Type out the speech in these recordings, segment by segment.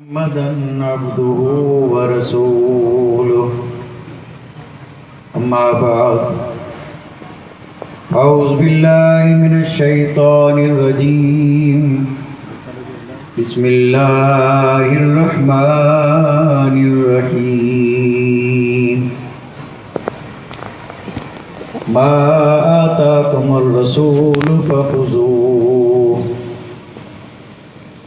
محمدا عبده ورسوله أما بعد أعوذ بالله من الشيطان الرجيم بسم الله الرحمن الرحيم ما آتاكم الرسول فخذوه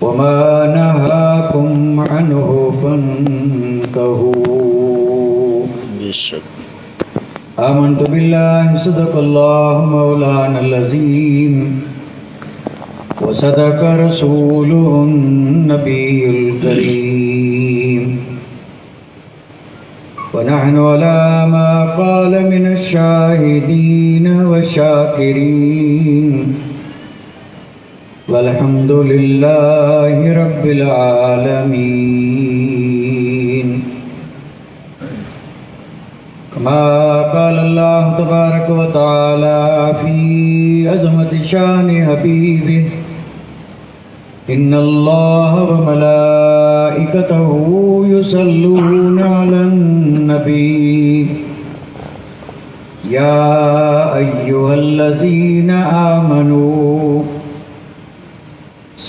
وما نهاكم عنه فانتهوا آمنت بالله صدق الله مولانا العظيم وصدق رسوله النبي الكريم ونحن على ما قال من الشاهدين والشاكرين والحمد لله رب العالمين كما قال الله تبارك وتعالى في عظمة شان حبيبه إن الله وملائكته يصلون على النبي يا أيها الذين آمنوا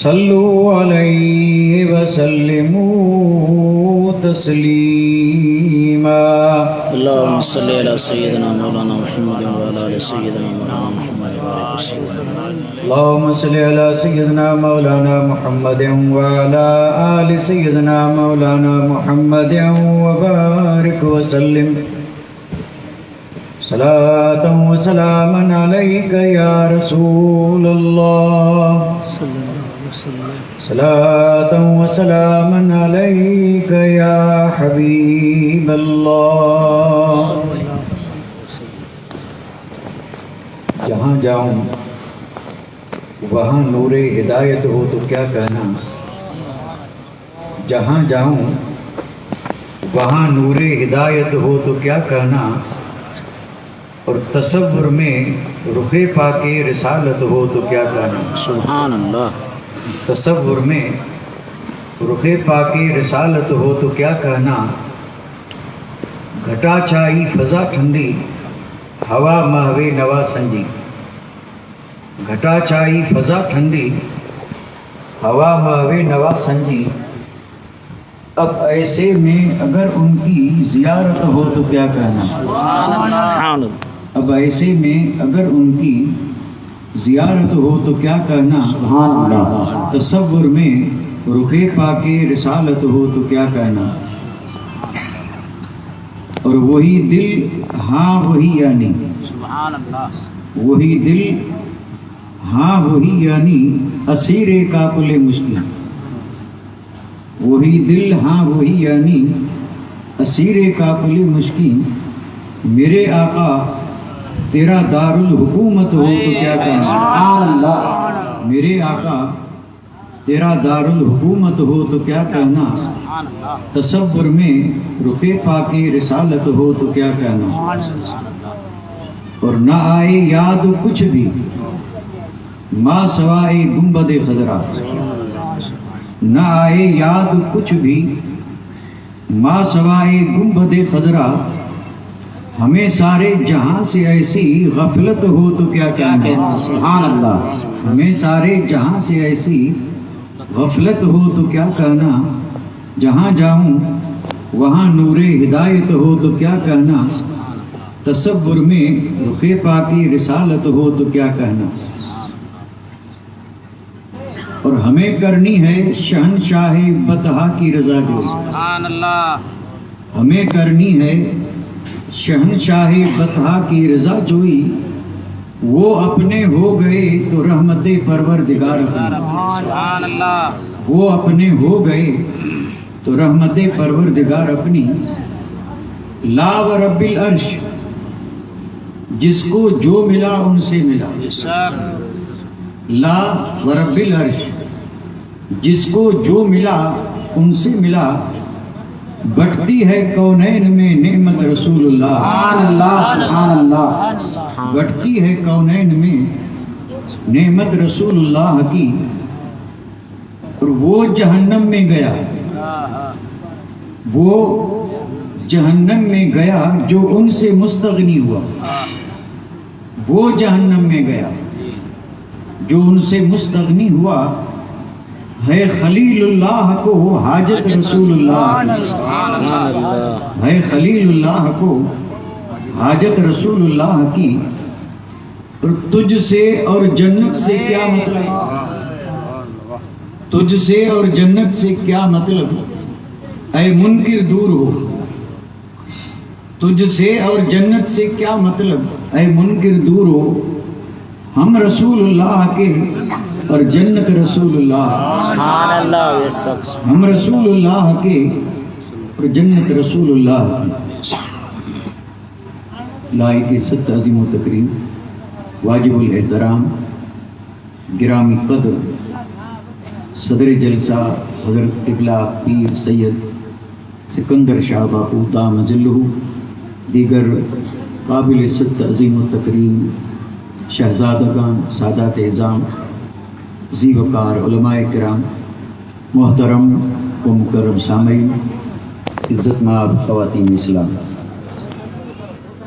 صلوا عليه وسلموا تسليما اللهم صل على سيدنا مولانا محمد وعلى آل سيدنا مولانا محمد وبارك وسلم. اللهم صل على سيدنا مولانا محمد وعلى آل سيدنا مولانا محمد وبارك وسلم صلاة وسلاما عليك يا رسول الله صلاة وسلاما عليك يا حبيب الله. جہاں جاؤں وہاں نور ہدایت ہو تو کیا کہنا، جہاں جاؤں وہاں نور ہدایت ہو تو کیا کہنا، اور تصور میں رخ پاک رسالت ہو تو کیا کہنا. سبحان اللہ. تصور میں رخ پاک رسالت ہو تو کیا کہنا، گھٹا چھائی فضا ٹھنڈی ہوا مہوے نوا سنجی. گھٹا چھائی فضا ٹھنڈی ہوا مہوے نوا سنجی. اب ایسے میں اگر ان کی زیارت ہو تو کیا کہنا. سبحان اللہ. اب ایسے میں اگر ان کی زیارت ہو تو کیا کہنا. سبحان اللہ. تصور میں رخ پاک رسالت ہو تو کیا کہنا. اور وہی دل ہاں وہی یعنی، سبحان اللہ. وہی دل ہاں وہی یعنی اسیر کاکل مشکل. وہی دل ہاں وہی یعنی اسیر کاکل مشکل. میرے آقا تیرا دارالحکومت ہو تو کیا کہنا. سبحان اللہ. میرے آقا تیرا دارالحکومت ہو تو کیا کہنا. سبحان اللہ. تصور میں رخ پاک رسالت ہو تو کیا کہنا. اور نہ آئے یاد کچھ بھی ما سوائے گنبد خضرا. نہ آئے یاد کچھ بھی ما سوائے گنبد خضرا. ہمیں سارے جہاں سے ایسی غفلت ہو تو کیا کہنا. سبحان اللہ. ہمیں سارے جہاں سے ایسی غفلت ہو تو کیا کہنا. جہاں جاؤں وہاں نور ہدایت ہو تو کیا کہنا. تصور میں رخ پاک رسالت ہو تو کیا کہنا. اور ہمیں کرنی ہے شہنشاہ بطحا کی رضا جوئی. سبحان اللہ. ہمیں کرنی ہے شہنشاہ بطحا کی رضا جوئی. وہ اپنے ہو گئے تو رحمت پروردگار اپنی. سبحان اللہ. وہ اپنے ہو گئے تو رحمت پروردگار اپنی. لا و رب العرش جس کو جو ملا ان سے ملا. لا و رب العرش جس کو جو ملا ان سے ملا. بٹتی ہے کونین میں نعمت رسول اللہ. سبحان اللہ. سبحان اللہ. بٹتی ہے کونین میں نعمت رسول اللہ کی، اور وہ جہنم میں گیا وہ جہنم میں گیا جو ان سے مستغنی ہوا، وہ جہنم میں گیا جو ان سے مستغنی ہوا، ہے خلیل اللہ کو حاجت رسول اللہ، ہے خلیل اللہ کو حاجت رسول اللہ کی، اور تجھ سے اور جنت سے کیا مطلب، تجھ سے اور جنت سے کیا مطلب، اے منکر دور ہو، تجھ سے اور جنت سے کیا مطلب، اے منکر دور ہو، ہم رسول اللہ کے اور جنت رسول اللہ، ہم رسول اللہ کے اور جنت رسول اللہ کی۔ لائق ست عظیم و تکریم، واجب الاحترام، گرامی قدر صدر جلسہ حضرت قبلہ پیر سید سکندر شاہ باپو دام ظلہ، دیگر قابل ست عظیم و تکریم شہزادگان، سادات اعظام، ذی وقار علماء کرام، محترم و مکرم سامعین، عزت مآب خواتین اسلام،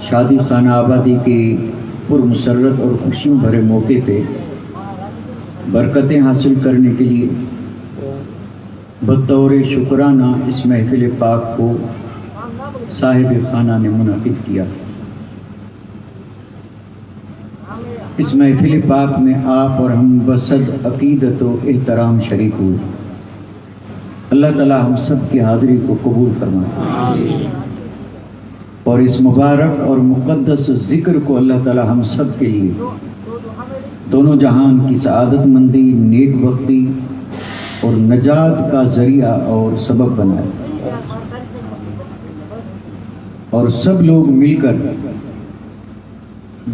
شادی خانہ آبادی کے پرمسرت اور خوشیوں بھرے موقع پہ برکتیں حاصل کرنے کے لیے بطور شکرانہ اس محفل پاک کو صاحب خانہ نے منعقد کیا۔ اس محفل پاک میں آپ اور ہم بصد عقیدت و احترام شریک ہوئے۔ اللہ تعالی ہم سب کی حاضری کو قبول فرمائے اور اس مبارک اور مقدس ذکر کو اللہ تعالی ہم سب کے لیے دونوں جہان کی سعادت مندی، نیک بختی اور نجات کا ذریعہ اور سبب بنائے، اور سب لوگ مل کر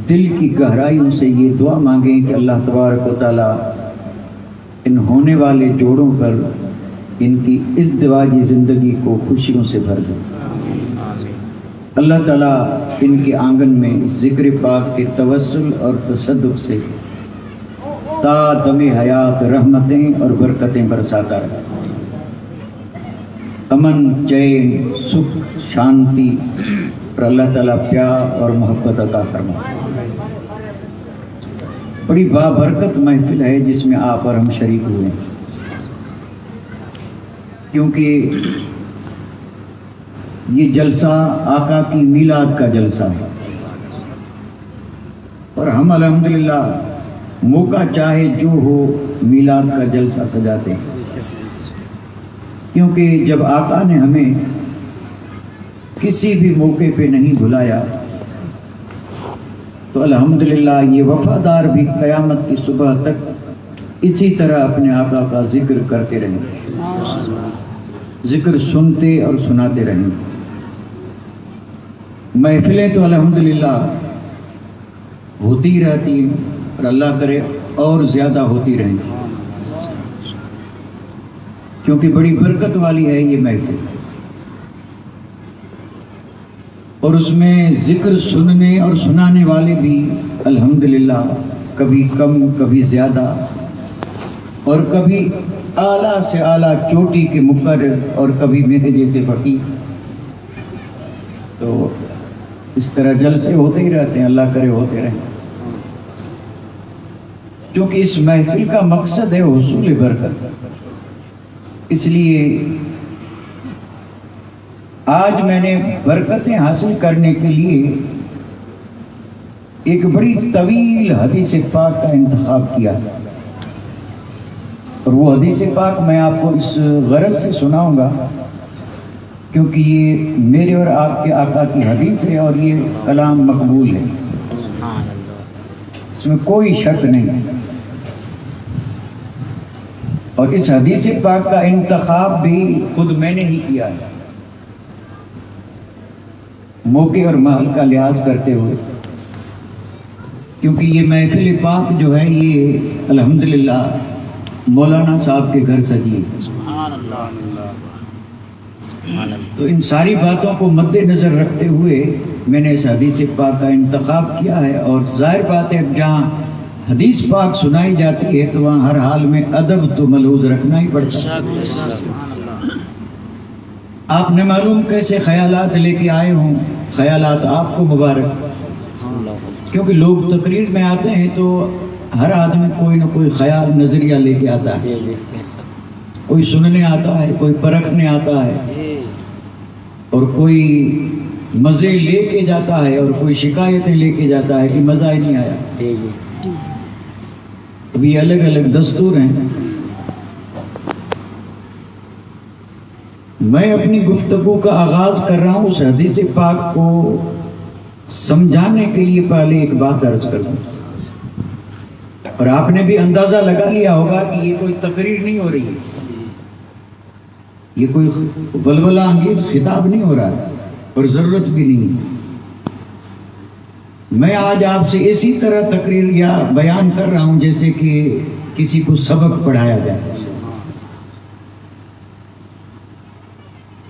دل کی گہرائیوں سے یہ دعا مانگیں کہ اللہ تبارک و تعالیٰ ان ہونے والے جوڑوں پر ان کی ازدواجی زندگی کو خوشیوں سے بھر دے۔ اللہ تعالیٰ ان کے آنگن میں ذکر پاک کے توسل اور تصدق سے تا دم حیات رحمتیں اور برکتیں برساتا رہے، امن، چین، سکھ، شانتی اور اللہ تعالیٰ پیار اور محبت عطا فرمائے۔ بڑی بابرکت محفل ہے جس میں آپ اور ہم شریک ہوئے ہیں، کیونکہ یہ جلسہ آقا کی میلاد کا جلسہ ہے، اور ہم الحمدللہ موقع چاہے جو ہو میلاد کا جلسہ سجاتے ہیں، کیونکہ جب آقا نے ہمیں کسی بھی موقع پہ نہیں بلایا تو الحمدللہ یہ وفادار بھی قیامت کی صبح تک اسی طرح اپنے آقا کا ذکر کرتے رہیں، ذکر سنتے اور سناتے رہیں۔ محفلیں تو الحمدللہ ہوتی رہتی ہیں اور اللہ کرے اور زیادہ ہوتی رہیں، کیونکہ بڑی برکت والی ہے یہ محفل، اور اس میں ذکر سننے اور سنانے والے بھی الحمدللہ کبھی کم، کبھی زیادہ، اور کبھی اعلیٰ سے اعلیٰ چوٹی کے مقرر اور کبھی میرے جیسے فقیر۔ تو اس طرح جلسے ہوتے ہی رہتے ہیں، اللہ کرے ہوتے رہیں، کیونکہ اس محفل کا مقصد ہے حصول برکت۔ اس لیے آج میں نے برکتیں حاصل کرنے کے لیے ایک بڑی طویل حدیث پاک کا انتخاب کیا، اور وہ حدیث پاک میں آپ کو اس غرض سے سناؤں گا کیونکہ یہ میرے اور آپ کے آقا کی حدیث ہے، اور یہ کلام مقبول ہے، اس میں کوئی شک نہیں۔ اور اس حدیث پاک کا انتخاب بھی خود میں نے ہی کیا ہے، موقع اور محل کا لحاظ کرتے ہوئے، کیونکہ یہ محفل پاک جو ہے یہ الحمدللہ مولانا صاحب کے گھر سجی ہے، تو ان ساری باتوں کو مد نظر رکھتے ہوئے میں نے اس حدیث پاک کا انتخاب کیا ہے۔ اور ظاہر بات ہے جہاں حدیث پاک سنائی جاتی ہے تو وہاں ہر حال میں ادب تو ملحوظ رکھنا ہی پڑتا ہے، آپ نے معلوم کیسے خیالات لے کے آئے ہوں، خیالات آپ کو مبارک، کیونکہ لوگ تقریر میں آتے ہیں تو ہر آدمی کوئی نہ کوئی خیال نظریہ لے کے آتا ہے، کوئی سننے آتا ہے، کوئی پرکھنے آتا ہے، اور کوئی مزے لے کے جاتا ہے، اور کوئی شکایتیں لے کے جاتا ہے کہ مزہ ہی نہیں آیا۔ ابھی الگ الگ دستور ہیں۔ میں اپنی گفتگو کا آغاز کر رہا ہوں اس حدیث پاک کو سمجھانے کے لیے پہلے ایک بات عرض کر دوں، اور آپ نے بھی اندازہ لگا لیا ہوگا کہ یہ کوئی تقریر نہیں ہو رہی ہے، یہ کوئی ولولہ انگیز خطاب نہیں ہو رہا ہے، اور ضرورت بھی نہیں ہے۔ میں آج آپ سے اسی طرح تقریر یا بیان کر رہا ہوں جیسے کہ کسی کو سبق پڑھایا جائے،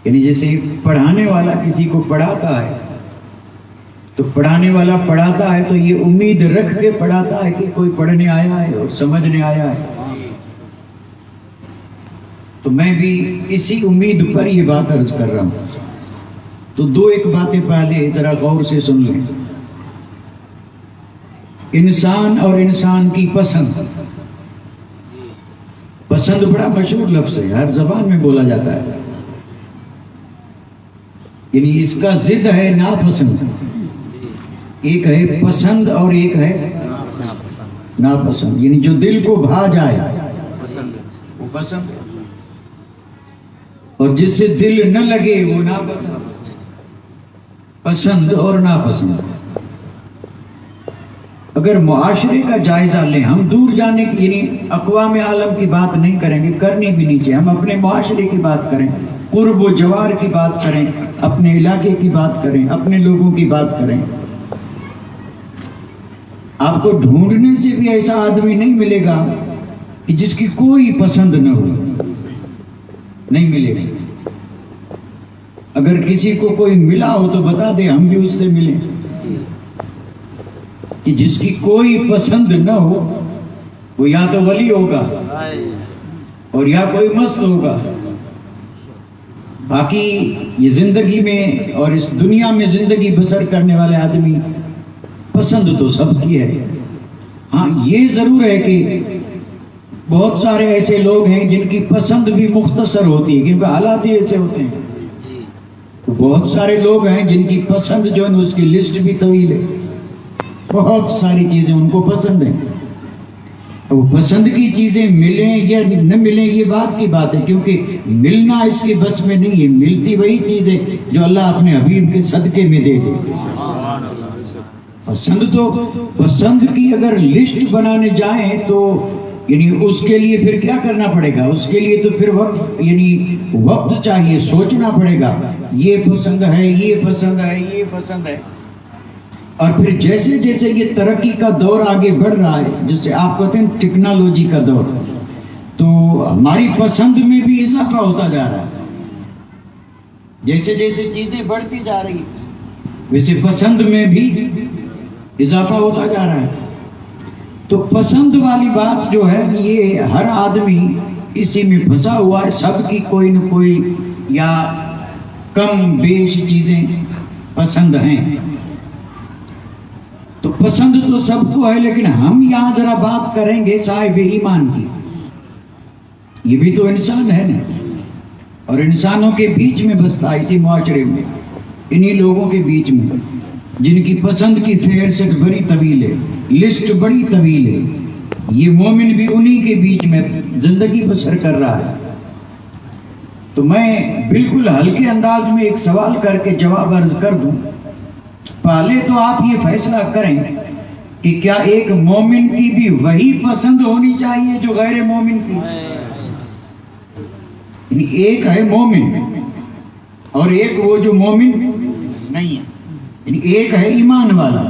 یعنی جیسے پڑھانے والا کسی کو پڑھاتا ہے تو پڑھانے والا پڑھاتا ہے تو یہ امید رکھ کے پڑھاتا ہے کہ کوئی پڑھنے آیا ہے اور سمجھنے آیا ہے، تو میں بھی اسی امید پر یہ بات عرض کر رہا ہوں۔ تو دو ایک باتیں پہلے ذرا غور سے سن لیں۔ انسان اور انسان کی پسند، پسند بڑا مشہور لفظ ہے، ہر زبان میں بولا جاتا ہے، یعنی اس کا ضد ہے ناپسند، ایک ہے پسند اور ایک ہے ناپسند، یعنی جو دل کو بھا جائے وہ پسند، اور جس سے دل نہ لگے وہ ناپسند، پسند اور ناپسند۔ اگر معاشرے کا جائزہ لیں، ہم دور جانے کی یعنی اقوام عالم کی بات نہیں کریں گے، کرنی بھی نہیں چاہیے، ہم اپنے معاشرے کی بات کریں، قرب و جوار کی بات کریں، اپنے علاقے کی بات کریں، اپنے لوگوں کی بات کریں۔ آپ کو ڈھونڈنے سے بھی ایسا آدمی نہیں ملے گا کہ جس کی کوئی پسند نہ ہو، نہیں ملے گا۔ اگر کسی کو کوئی ملا ہو تو بتا دے، ہم بھی اس سے ملیں، کہ جس کی کوئی پسند نہ ہو وہ یا تو ولی ہوگا اور یا کوئی مست ہوگا۔ باقی یہ زندگی میں اور اس دنیا میں زندگی بسر کرنے والے آدمی پسند تو سب کی ہے۔ ہاں یہ ضرور ہے کہ بہت سارے ایسے لوگ ہیں جن کی پسند بھی مختصر ہوتی ہے، کیونکہ حالات ہی ایسے ہوتے ہیں۔ بہت سارے لوگ ہیں جن کی پسند جو ہے اس کی لسٹ بھی طویل ہے، بہت ساری چیزیں ان کو پسند ہیں۔ وہ پسند کی چیزیں ملیں یا نہ ملیں یہ بات کی بات ہے، کیونکہ ملنا اس کے بس میں نہیں ہے، ملتی وہی چیز ہے جو اللہ اپنے حبیب کے صدقے میں دے دے۔ پسند کی اگر لسٹ بنانے جائیں تو یعنی اس کے لیے پھر کیا کرنا پڑے گا؟ اس کے لیے تو پھر وقت چاہیے، سوچنا پڑے گا، یہ پسند ہے، یہ پسند ہے، یہ پسند ہے۔ اور پھر جیسے جیسے یہ ترقی کا دور آگے بڑھ رہا ہے، جسے آپ کہتے ہیں ٹیکنالوجی کا دور، تو ہماری پسند میں بھی اضافہ ہوتا جا رہا ہے۔ جیسے جیسے چیزیں بڑھتی جا رہی ویسے پسند میں بھی اضافہ ہوتا جا رہا ہے۔ تو پسند والی بات جو ہے یہ ہر آدمی اسی میں پھنسا ہوا ہے، سب کی کوئی نہ کوئی یا کم بیش چیزیں پسند ہیں۔ تو پسند تو سب کو ہے، لیکن ہم یہاں ذرا بات کریں گے صاحب ایمان کی۔ یہ بھی تو انسان ہے نا، اور انسانوں کے بیچ میں بستا ہے، اسی معاشرے میں، انہی لوگوں کے بیچ میں جن کی پسند کی فہرست بڑی طویل ہے، لسٹ بڑی طویل ہے۔ یہ مومن بھی انہی کے بیچ میں زندگی بسر کر رہا ہے۔ تو میں بالکل ہلکے انداز میں ایک سوال کر کے جواب عرض کر دوں۔ پہلے تو آپ یہ فیصلہ کریں کہ کیا ایک مومن کی بھی وہی پسند ہونی چاہیے جو غیر مومن کی؟ یعنی ایک ہے مومن اور ایک وہ جو مومن نہیں ہے، یعنی ایک ہے ایمان والا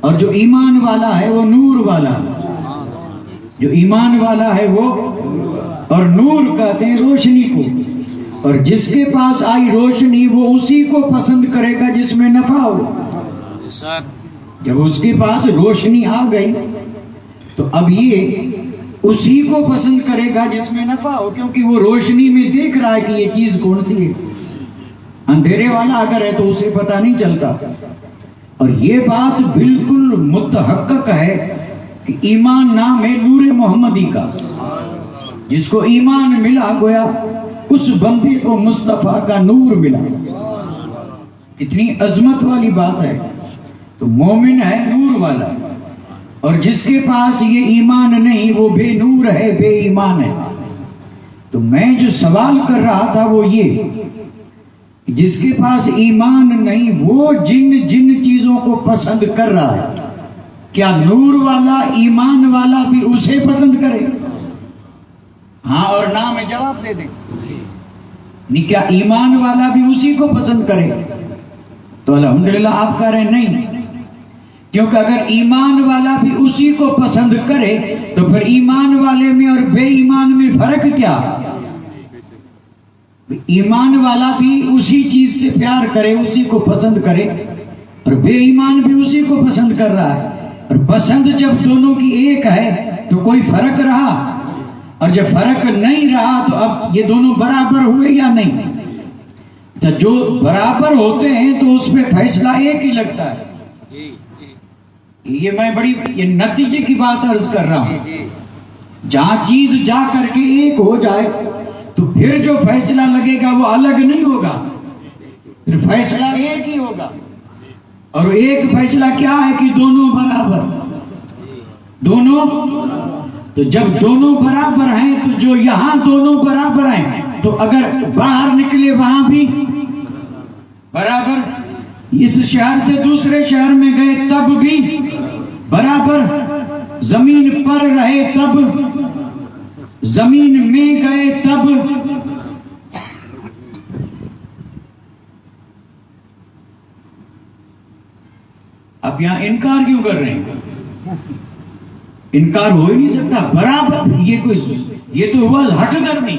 اور جو ایمان والا ہے وہ نور والا، جو ایمان والا ہے وہ، اور نور کہتے ہیں روشنی کو، اور جس کے پاس آئی روشنی وہ اسی کو پسند کرے گا جس میں نفع ہو۔ جب اس کے پاس روشنی آ گئی تو اب یہ اسی کو پسند کرے گا جس میں نفع ہو، کیونکہ وہ روشنی میں دیکھ رہا ہے کہ یہ چیز کون سی ہے۔ اندھیرے والا اگر ہے تو اسے پتہ نہیں چلتا. اور یہ بات بالکل متحقق ہے کہ ایمان نام ہے نور محمدی کا. جس کو ایمان ملا گویا اس بندے کو مصطفیٰ کا نور ملا. کتنی عظمت والی بات ہے. تو مومن ہے نور والا، اور جس کے پاس یہ ایمان نہیں وہ بے نور ہے، بے ایمان ہے. تو میں جو سوال کر رہا تھا وہ یہ، جس کے پاس ایمان نہیں وہ جن چیزوں کو پسند کر رہا ہے، کیا نور والا ایمان والا بھی اسے پسند کرے؟ ہاں اور نہ میں جواب دے دیں. نہیں، کیا ایمان والا بھی اسی کو پسند کرے؟ تو الحمدللہ آپ کہہ رہے ہیں نہیں، کیونکہ اگر ایمان والا بھی اسی کو پسند کرے تو پھر ایمان والے میں اور بے ایمان میں فرق کیا؟ ایمان والا بھی اسی چیز سے پیار کرے، اسی کو پسند کرے، اور بے ایمان بھی اسی کو پسند کر رہا ہے. اور پسند جب دونوں کی ایک ہے تو کوئی فرق رہا؟ اور جب فرق نہیں رہا تو اب یہ دونوں برابر ہوئے یا نہیں؟ اچھا، جو برابر ہوتے ہیں تو اس میں فیصلہ ایک ہی لگتا ہے. یہ میں یہ نتیجے کی بات عرض کر رہا ہوں. جہاں چیز جا کر کے ایک ہو جائے تو پھر جو فیصلہ لگے گا وہ الگ نہیں ہوگا، پھر فیصلہ ایک ہی ہوگا. اور ایک فیصلہ کیا ہے کہ دونوں برابر. دونوں، تو جب دونوں برابر ہیں تو جو یہاں دونوں برابر ہیں تو اگر باہر نکلے وہاں بھی برابر. اس شہر سے دوسرے شہر میں گئے تب بھی برابر. زمین پر رہے تب، زمین میں گئے تب. اب یہاں انکار کیوں کر رہے ہیں؟ انکار ہو ہی نہیں سکتا. برابر یہ تو ہوا ہٹ درمی.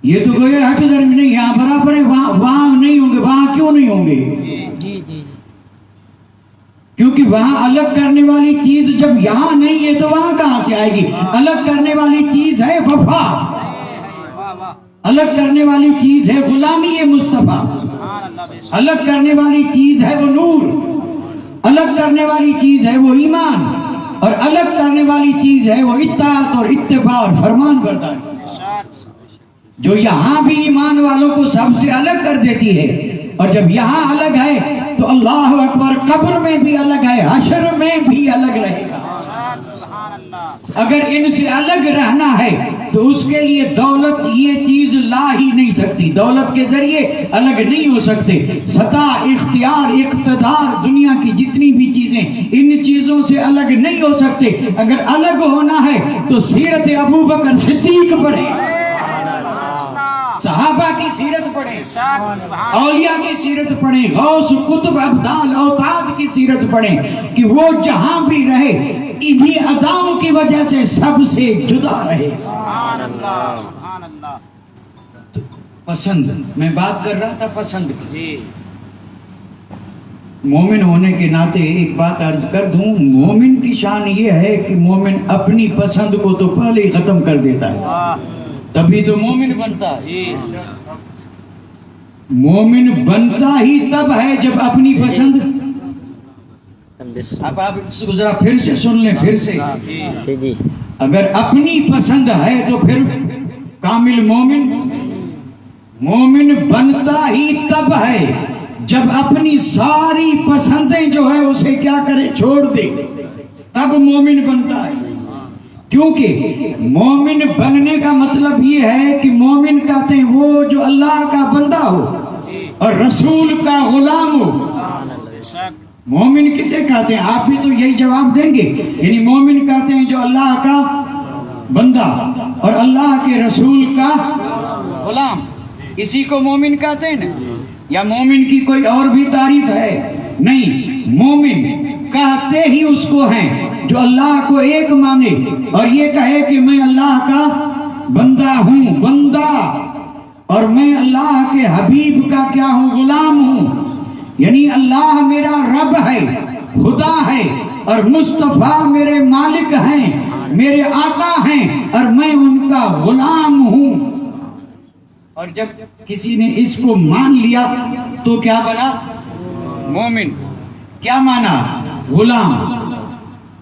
یہ تو کوئی ہٹ درمی نہیں. یہاں برابر ہے، وہاں نہیں ہوں گے. وہاں کیوں نہیں ہوں گے؟ کیونکہ وہاں الگ کرنے والی چیز جب یہاں نہیں ہے تو وہاں کہاں سے آئے گی؟ الگ کرنے والی چیز ہے وفا، الگ کرنے والی چیز ہے غلامی مصطفیٰ، الگ کرنے والی چیز ہے وہ نور، الگ کرنے والی چیز ہے وہ ایمان، اور الگ کرنے والی چیز ہے وہ اطاعت اور اتباع اور فرمان برداری. جو یہاں بھی ایمان والوں کو سب سے الگ کر دیتی ہے. اور جب یہاں الگ ہے تو اللہ اکبر، قبر میں بھی الگ ہے، حشر میں بھی الگ رہے گا. اگر ان سے الگ رہنا ہے تو اس کے لیے دولت یہ چیز لا ہی نہیں سکتی. دولت کے ذریعے الگ نہیں ہو سکتے. سطح، اختیار، اقتدار، دنیا کی جتنی بھی چیزیں ان چیزوں سے الگ نہیں ہو سکتے. اگر الگ ہونا ہے تو سیرت ابو بکر صدیق پڑھیں، صحابہ کی سیرت پڑھیں، اولیاء کی سیرت پڑھیں، غوث، قطب، ابدال، اوتاد کی سیرت پڑھیں کہ وہ جہاں بھی رہے انہی اداؤں کی وجہ سے سب سے جدا رہے. سبحان اللہ، سبحان اللہ. پسند، میں بات کر رہا تھا پسند کی. مومن ہونے کے ناطے ایک بات عرض کر دوں، مومن کی شان یہ ہے کہ مومن اپنی پسند کو تو پہلے ہی ختم کر دیتا ہے، تبھی تو مومن بنتا ہے. مومن بنتا ہی تب ہے جب اپنی پسند. اب آپ اس کو ذرا پھر سے سن لیں، پھر سے. اگر اپنی پسند ہے تو پھر کامل مومن. مومن بنتا ہی تب ہے جب اپنی ساری پسندیں جو ہے اسے کیا کرے، چھوڑ دے، تب مومن بنتا ہے. کیونکہ مومن بننے کا مطلب یہ ہے کہ مومن کہتے ہیں وہ جو اللہ کا بندہ ہو اور رسول کا غلام ہو. مومن کسے کہتے ہیں؟ آپ بھی تو یہی جواب دیں گے. یعنی مومن کہتے ہیں جو اللہ کا بندہ اور اللہ کے رسول کا غلام، اسی کو مومن کہتے ہیں نا. یا مومن کی کوئی اور بھی تعریف ہے؟ نہیں، مومن کہتے ہی اس کو ہیں جو اللہ کو ایک مانے اور یہ کہے کہ میں اللہ کا بندہ ہوں، بندہ، اور میں اللہ کے حبیب کا کیا ہوں، غلام ہوں. یعنی اللہ میرا رب ہے، خدا ہے، اور مصطفیٰ میرے مالک ہیں، میرے آقا ہیں، اور میں ان کا غلام ہوں. اور جب کسی نے اس کو مان لیا تو کیا بنا؟ مومن. کیا مانا؟ غلام.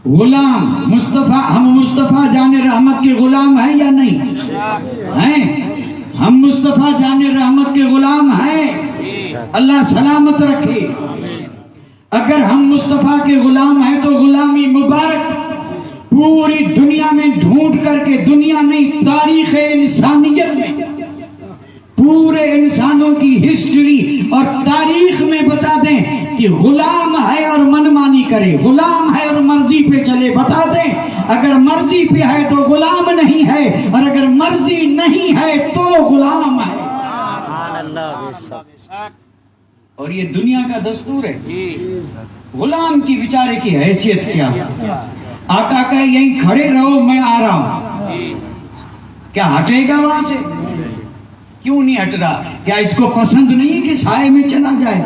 غلام مصطفیٰ. ہم مصطفیٰ جان رحمت کے غلام ہیں یا نہیں ہیں؟ ہم مصطفیٰ جان رحمت کے غلام ہیں. اللہ سلامت رکھے. اگر ہم مصطفیٰ کے غلام ہیں تو غلامی مبارک پوری دنیا میں ڈھونڈ کر کے، دنیا نہیں تاریخ انسانیت میں پورے انسانوں کی ہسٹری اور تاریخ میں بتا دیں کہ غلام ہے اور منمانی کرے، غلام ہے اور مرضی پہ چلے. بتا دیں اگر مرضی پہ ہے تو غلام نہیں ہے، اور اگر مرضی نہیں ہے تو غلام ہے. اور یہ دنیا کا دستور ہے. غلام کی بیچارے کی حیثیت کیا؟ آقا کہ یہیں کھڑے رہو، میں آ رہا ہوں. کیا ہٹے گا وہاں سے؟ کیوں نہیں ہٹ رہا؟ کیا اس کو پسند نہیں ہے کہ سائے میں چلا جائے؟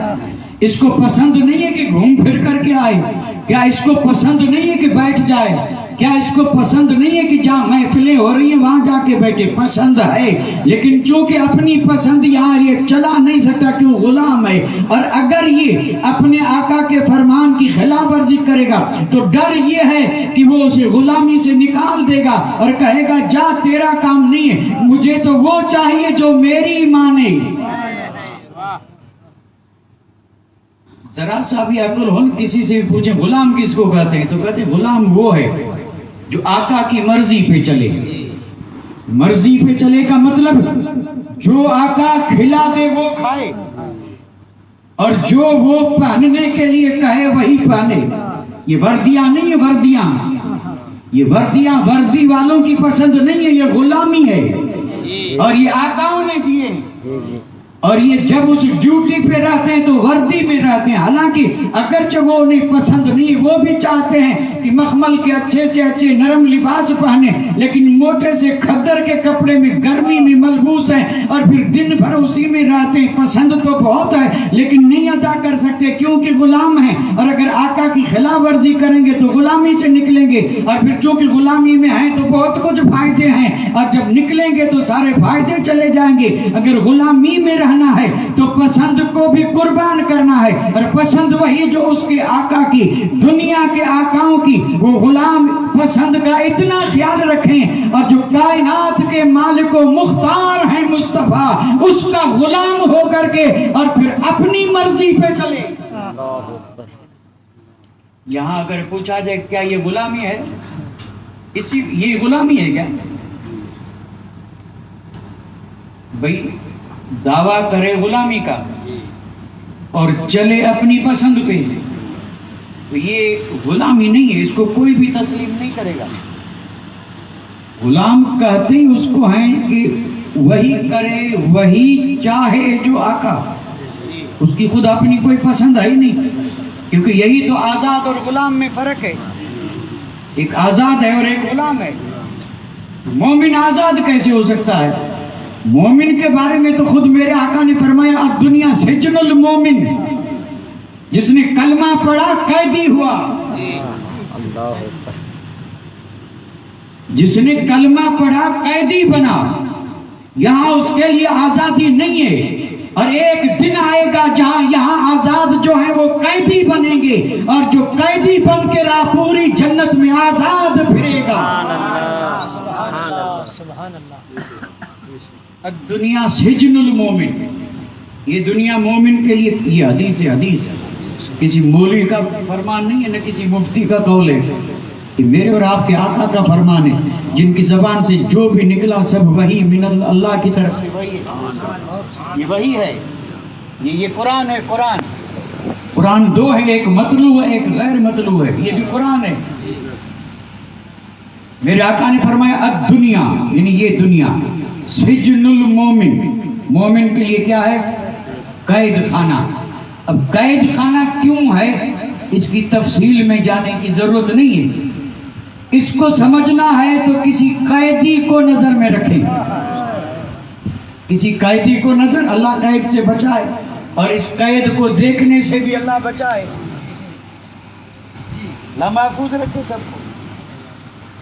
اس کو پسند نہیں ہے کہ گھوم پھر کر کے آئے؟ کیا اس کو پسند نہیں ہے کہ بیٹھ جائے؟ کیا اس کو پسند نہیں ہے کہ جہاں محفلیں ہو رہی ہیں وہاں جا کے بیٹھے؟ پسند ہے، لیکن چونکہ اپنی پسند یہاں یہ چلا نہیں سکتا کیوں؟ غلام ہے. اور اگر یہ اپنے آقا کے فرمان کی خلاف ورزی کرے گا تو ڈر یہ ہے کہ وہ اسے غلامی سے نکال دے گا اور کہے گا جا تیرا کام نہیں ہے، مجھے تو وہ چاہیے جو میری مانے. ذرا سا بھی عقل ہو، کسی سے پوچھیں غلام کس کو کہتے ہیں تو کہتے ہیں غلام وہ ہے جو آقا کی مرضی پہ چلے. مرضی پہ چلے کا مطلب جو آقا کھلا دے وہ کھائے، اور جو وہ پہننے کے لیے کہے وہی پہنے. یہ وردیاں نہیں، یہ وردیاں، یہ وردیاں وردی والوں کی پسند نہیں ہے، یہ غلامی ہے اور یہ آقاؤں نے دیے. اور یہ جب اس ڈیوٹی پہ رہتے ہیں تو وردی میں رہتے ہیں، حالانکہ اگرچہ وہ انہیں پسند نہیں، وہ بھی چاہتے ہیں کہ مخمل کے اچھے سے اچھے نرم لباس پہنے، لیکن موٹے سے کھدر کے کپڑے میں گرمی میں ملبوس ہیں اور پھر دن بھر اسی میں رہتے ہیں. پسند تو بہت ہے لیکن نہیں ادا کر سکتے کیونکہ غلام ہیں، اور اگر آقا کی خلاف ورزی کریں گے تو غلامی سے نکلیں گے، اور پھر چونکہ غلامی میں ہیں تو بہت کچھ فائدے ہیں، اور جب نکلیں گے تو سارے فائدے چلے جائیں گے. اگر غلامی میں ہے تو پسند کو بھی قربان کرنا ہے، اور پسند وہی جو اس کے آقا کی، دنیا کے آقاؤں کی. وہ غلام پسند کا اتنا خیال رکھیں، اور جو کائنات کے مالک و مختار ہیں مصطفیٰ، اس کا غلام ہو کر کے اور پھر اپنی مرضی پہ چلے. یہاں اگر پوچھا جائے کیا یہ غلامی ہے، یہ غلامی ہے کیا؟ بھائی دعویٰ کرے غلامی کا اور چلے اپنی پسند پہ، تو یہ غلامی نہیں ہے، اس کو کوئی بھی تسلیم نہیں کرے گا. غلام کہتے ہی اس کو ہیں کہ وہی کرے وہی چاہے جو آقا. اس کی خود اپنی کوئی پسند ہے ہی نہیں، کیونکہ یہی تو آزاد اور غلام میں فرق ہے. ایک آزاد ہے اور ایک غلام ہے. مومن آزاد کیسے ہو سکتا ہے؟ مومن کے بارے میں تو خود میرے آقا نے فرمایا الدنیا سجن المومن. جس نے کلمہ پڑھا قیدی ہوا، جس نے کلمہ پڑھا قیدی بنا. یہاں اس کے لیے آزادی نہیں ہے، اور ایک دن آئے گا جہاں یہاں آزاد جو ہیں وہ قیدی بنیں گے، اور جو قیدی بن کے رہا پوری جنت میں آزاد پھرے گا. سبحان اللہ. الدنیا سجن المومن. یہ دنیا مومن کے لیے، یہ حدیث ہے، کسی مولوی کا فرمان نہیں ہے، نہ کسی مفتی کا قول ہے، کہ میرے اور آپ کے آقا کا فرمان ہے، جن کی زبان سے جو بھی نکلا سب وہی من اللہ کی طرف سے وہی ہے. یہ وہی ہے، یہ قرآن ہے. قرآن دو ہے، ایک مطلوع ہے ایک غیر مطلوع ہے. یہ بھی قرآن ہے. میرے آقا نے فرمایا الدنیا، یعنی یہ دنیا، سجن المومن، مومن کے لیے کیا ہے؟ قید خانہ. اب قید خانہ کیوں ہے اس کی تفصیل میں جانے کی ضرورت نہیں ہے. اس کو سمجھنا ہے تو کسی قیدی کو نظر میں رکھیں. کسی قیدی کو نظر، اللہ قید سے بچائے اور اس قید کو دیکھنے سے بھی اللہ بچائے. اللہ محفوظ رکھے سب کو.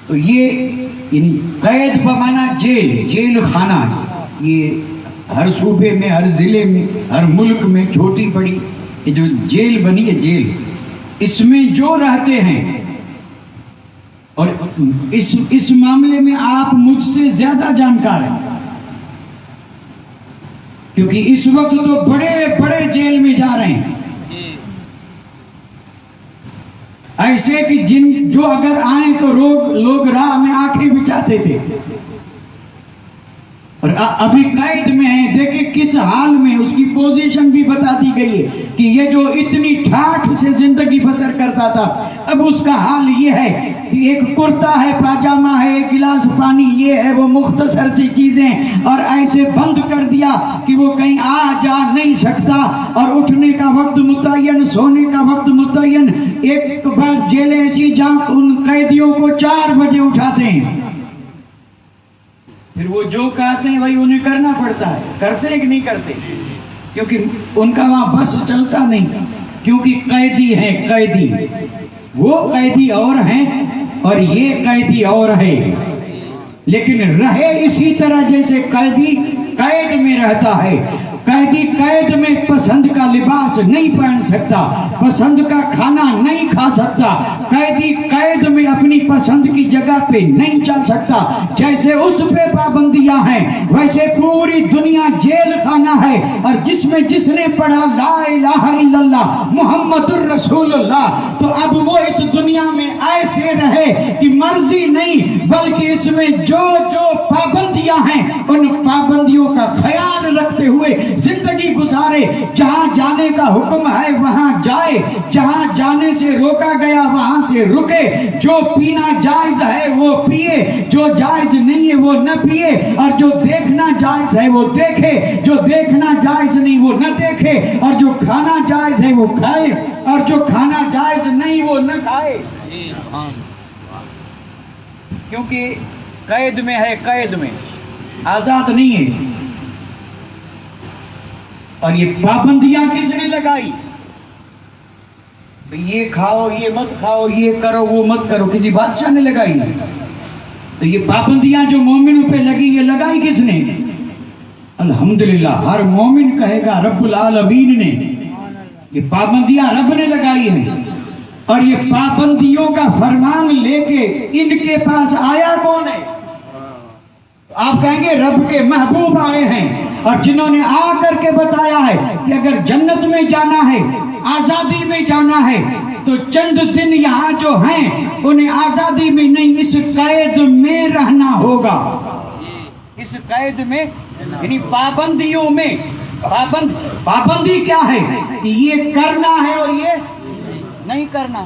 تو یہ یعنی قید بمانا جیل، جیل خانہ. یہ ہر صوبے میں، ہر ضلع میں، ہر ملک میں چھوٹی بڑی یہ جو جیل بنی ہے، جیل، اس میں جو رہتے ہیں، اور اس معاملے میں آپ مجھ سے زیادہ جانکار ہیں، کیونکہ اس وقت تو بڑے بڑے جیل میں جا رہے ہیں، ایسے کہ جو اگر آئیں تو لوگ راہ میں آنکھیں بچھاتے تھے، اور ابھی قید میں ہیں۔ دیکھیں کس حال میں، اس کی پوزیشن بھی بتا دی گئی ہے کہ یہ جو اتنی ٹھاٹھ سے زندگی بسر کرتا تھا، اب اس کا حال یہ ہے کہ ایک کرتا ہے، پاجامہ ہے، ایک گلاس پانی، یہ ہے وہ مختصر سی چیزیں، اور ایسے بند کر دیا کہ وہ کہیں آ جا نہیں سکتا، اور اٹھنے کا وقت متعین، سونے کا وقت متعین۔ ایک بار جیل ایسی جہاں ان قیدیوں کو 4 بجے اٹھاتے ہیں، پھر وہ جو کہتے ہیں وہی انہیں کرنا پڑتا ہے۔ کرتے ہیں کہ نہیں کرتے؟ کیونکہ ان کا وہاں بس چلتا نہیں، کیونکہ قیدی ہیں، قیدی، وہ قیدی اور ہیں اور یہ قیدی اور ہے، لیکن رہے اسی طرح جیسے قیدی قید میں رہتا ہے۔ قیدی قید میں پسند کا لباس نہیں پہن سکتا، پسند کا کھانا نہیں کھا سکتا، قیدی قید میں اپنی پسند کی جگہ پہ نہیں چل سکتا۔ جیسے اس پہ پابندیاں ہیں، ویسے پوری دنیا جیل خانہ ہے، اور جس نے پڑھا لا الہ الا اللہ محمد الرسول اللہ، تو اب وہ اس دنیا میں ایسے رہے کہ مرضی نہیں بلکہ اس میں جو پابندیاں ہیں ان پابندیوں کا خیال رکھتے ہوئے زندگی گزارے۔ جہاں جانے کا حکم ہے وہاں جائے، جہاں جانے سے روکا گیا وہاں سے رکے، جو پینا جائز ہے وہ پیے، جو جائز نہیں ہے وہ نہ پیے، اور جو دیکھنا جائز ہے وہ دیکھے، جو دیکھنا جائز نہیں وہ نہ دیکھے، اور جو کھانا جائز ہے وہ کھائے، اور جو کھانا جائز نہیں وہ نہ کھائے، کیونکہ قید میں ہے، قید میں آزاد نہیں ہے۔ اور یہ پابندیاں کس نے لگائی؟ یہ کھاؤ، یہ مت کھاؤ، یہ کرو، وہ مت کرو، کسی بادشاہ نے لگائی؟ تو یہ پابندیاں جو مومنوں پہ لگی، یہ لگائی کس نے؟ الحمدللہ ہر مومن کہے گا رب العالمین نے۔ یہ پابندیاں رب نے لگائی ہیں، اور یہ پابندیوں کا فرمان لے کے ان کے پاس آیا کون ہے؟ آپ کہیں گے رب کے محبوب آئے ہیں، اور جنہوں نے آ کر کے بتایا ہے کہ اگر جنت میں جانا ہے، آزادی میں جانا ہے، تو چند دن یہاں جو ہیں انہیں آزادی میں نہیں، اس قید میں رہنا ہوگا، اس قید میں، یعنی پابندیوں میں۔ پابندی کیا ہے؟ کہ یہ کرنا ہے اور یہ نہیں کرنا۔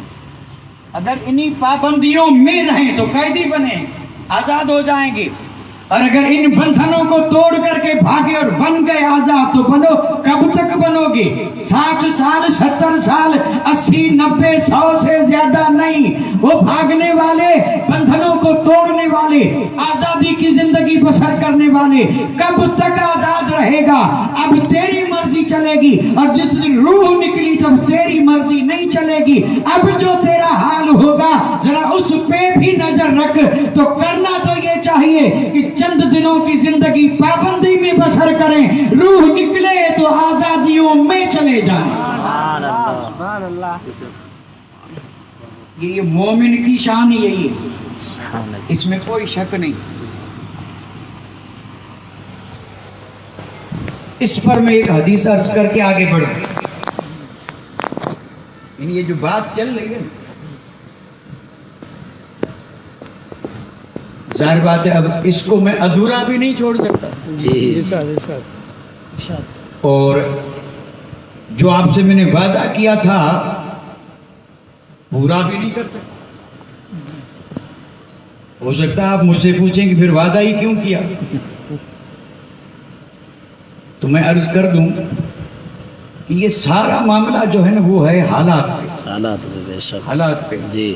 اگر انہی پابندیوں میں رہیں تو قیدی بنے، آزاد ہو جائیں گے، اور اگر ان بندھنوں کو توڑ کر کے بھاگے اور بن گئے آزاد، تو بنو، کب تک بنو گے؟ 60 سال، 70 سال، 80، 90، 100 سے زیادہ نہیں۔ وہ بھاگنے والے، بندھنوں کو توڑنے والے، آزادی کی زندگی بسر کرنے والے کب تک آزاد رہے گا؟ اب تیری مرضی چلے گی، اور جس دن روح نکلی تب تیری مرضی نہیں چلے گی۔ اب جو تیرا حال ہوگا ذرا اس پہ بھی نظر رکھ۔ تو کرنا تو یہ چاہیے کہ چند دنوں کی زندگی پابندی میں بسر کریں، روح نکلے تو آزادیوں میں چلے جائیں۔ سبحان اللہ۔ یہ مومن کی شان یہی ہے، اس میں کوئی شک نہیں۔ اس پر میں ایک حدیث عرض کر کے آگے بڑھوں۔ یہ جو بات چل رہی ہے، ظاہر بات ہے اب اس کو میں ادھورا بھی نہیں چھوڑ سکتا، اور جو آپ سے میں نے وعدہ کیا تھا پورا بھی نہیں کر سکتا۔ ہو سکتا ہے آپ مجھ سے پوچھیں کہ پھر وعدہ ہی کیوں کیا؟ تو میں عرض کر دوں کہ یہ سارا معاملہ جو ہے نا وہ ہے حالات پہ، حالات پہ۔ جی،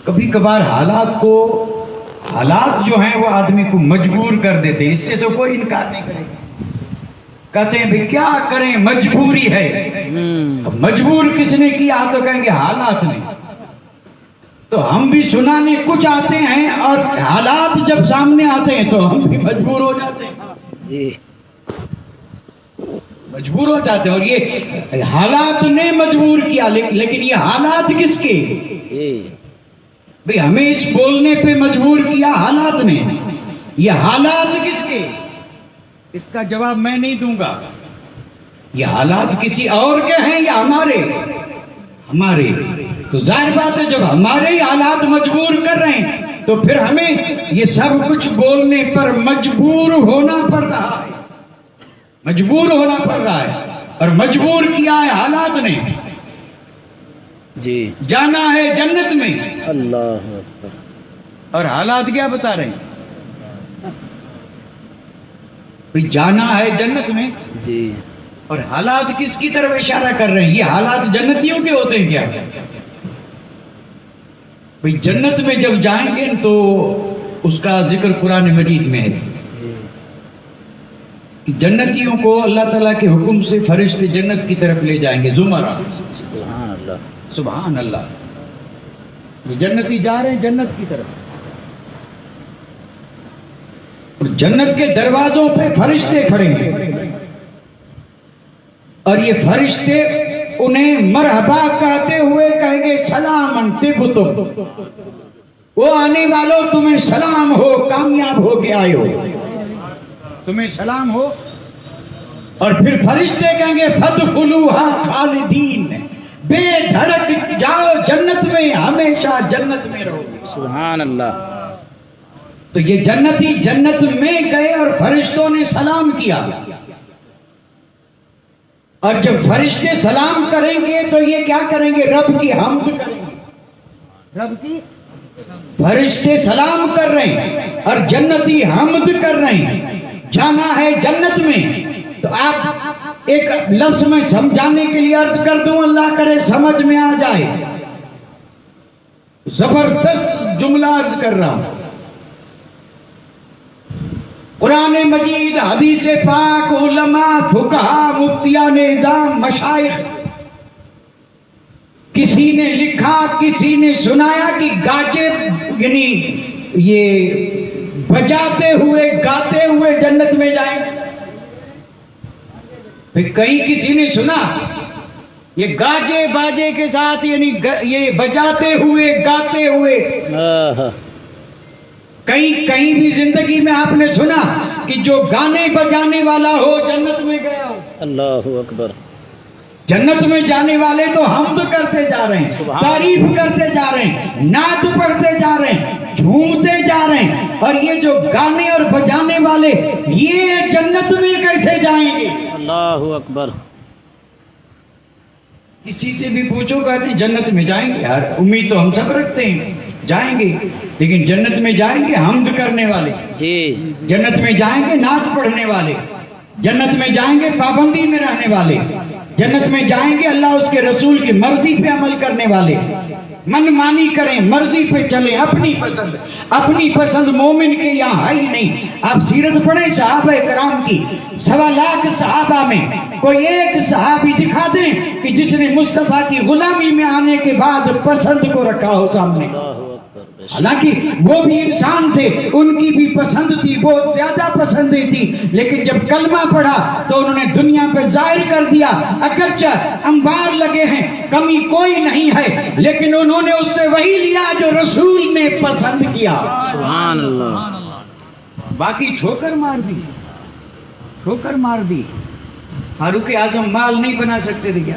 کبھی کبھار حالات جو ہیں وہ آدمی کو مجبور کر دیتے ہیں، اس سے تو کوئی انکار نہیں کرے گا۔ کہتے ہیں بھی کیا کریں، مجبوری ہے۔ مجبور کس نے کیا؟ تو کہیں گے حالات نے۔ تو ہم بھی سنانے کچھ آتے ہیں، اور حالات جب سامنے آتے ہیں تو ہم بھی مجبور ہو جاتے ہیں۔ مجبور ہو جاتے ہیں. اور یہ حالات نے مجبور کیا, لیکن یہ حالات کس کے؟ بھئی ہمیں اس بولنے پہ مجبور کیا حالات نے. یہ حالات کس کے؟ اس کا جواب میں نہیں دوں گا. یہ حالات کسی اور کے ہیں یا ہمارے؟ ہمارے. تو ظاہر بات ہے جب ہمارے ہی حالات مجبور کر رہے ہیں تو پھر ہمیں یہ سب کچھ بولنے پر مجبور ہونا پڑ رہا ہے. مجبور ہونا پڑ رہا ہے. اور مجبور کیا ہے حالات نے. جی جانا ہے جنت میں. اللہ اکبر. اور حالات کیا بتا رہے ہیں؟ بھئی جانا ہے جنت میں. جی اور حالات کس کی طرف اشارہ کر رہے ہیں؟ یہ حالات جنتیوں کے ہوتے ہیں کیا؟ بھئی جنت میں جب جائیں گے تو اس کا ذکر قرآن مجید میں ہے. جنتیوں کو اللہ تعالیٰ کے حکم سے فرشتے جنت کی طرف لے جائیں گے. زمرہ. سبحان اللہ. سبحان اللہ. یہ جنتی جا رہے ہیں جنت کی طرف. اور جنت کے دروازوں پہ فرشتے کھڑے ہیں. اور یہ فرشتے انہیں مرحبا کہتے ہوئے کہیں گے سلام طبتم. وہ آنے والوں تمہیں سلام ہو, کامیاب ہو کے آئے ہو, تمہیں سلام ہو. اور پھر فرشتے کہیں گے فادخلوها خالدین, بے دھڑک جاؤ جنت میں, ہمیشہ جنت میں رہو. سبحان اللہ. تو یہ جنتی جنت میں گئے اور فرشتوں نے سلام کیا. اور جب فرشتے سلام کریں گے تو یہ کیا کریں گے؟ رب کی حمد کریں گے. رب کی فرشتے سلام کر رہے ہیں اور جنتی حمد کر رہے ہیں. جانا ہے جنت میں. تو آپ ایک لفظ میں سمجھانے کے لیے عرض کر دوں, اللہ کرے سمجھ میں آ جائے. زبردست جملہ عرض کر رہا ہوں. قرآن مجید, حدیث پاک, علماء, فقہا, مفتیان نظام, مشائخ, کسی نے لکھا کسی نے سنایا کہ گاجے یعنی یہ بجاتے ہوئے گاتے ہوئے جنت میں جائیں. پھر کہیں کسی نے سنا یہ گاجے باجے کے ساتھ یعنی یہ بجاتے ہوئے گاتے ہوئے. کہیں بھی زندگی میں آپ نے سنا کہ جو گانے بجانے والا ہو جنت میں گیا ہو؟ اللہ اکبر. جنت میں جانے والے تو حمد کرتے جا رہے ہیں, تعریف کرتے جا رہے ہیں, نعت پڑھتے جا رہے ہیں, جھومتے جا رہے ہیں. اور یہ جو گانے اور بجانے والے یہ جنت میں کیسے جائیں گے؟ اللہ اکبر. کسی سے بھی پوچھو کہتے جنت میں جائیں گے. یار امید تو ہم سب رکھتے ہیں جائیں گے, لیکن جنت میں جائیں گے حمد کرنے والے. جی جنت میں جائیں گے نعت پڑھنے والے. جنت میں جائیں گے پابندی میں رہنے والے. جنت میں جائیں گے اللہ اس کے رسول کی مرضی پہ عمل کرنے والے. من مانی کریں, مرضی پہ چلیں, اپنی پسند. اپنی پسند مومن کے یہاں ہے ہی نہیں. آپ سیرت پڑھیں صحابہ کرام کی, 1.25 لاکھ صحابہ میں کوئی ایک صحابی دکھا دیں کہ جس نے مصطفیٰ کی غلامی میں آنے کے بعد پسند کو رکھا ہو سامنے. حالانکہ وہ بھی انسان تھے, ان کی بھی پسند تھی, بہت زیادہ پسندیں تھی, لیکن جب کلمہ پڑھا تو انہوں نے دنیا پہ ظاہر کر دیا. اگرچہ انبار لگے ہیں, کمی کوئی نہیں ہے, لیکن انہوں نے اس سے وہی لیا جو رسول نے پسند کیا. سبحان اللہ. باقی ٹھوکر مار دی, ٹھوکر مار دی. فاروق اعظم مال نہیں بنا سکتے تھے کیا؟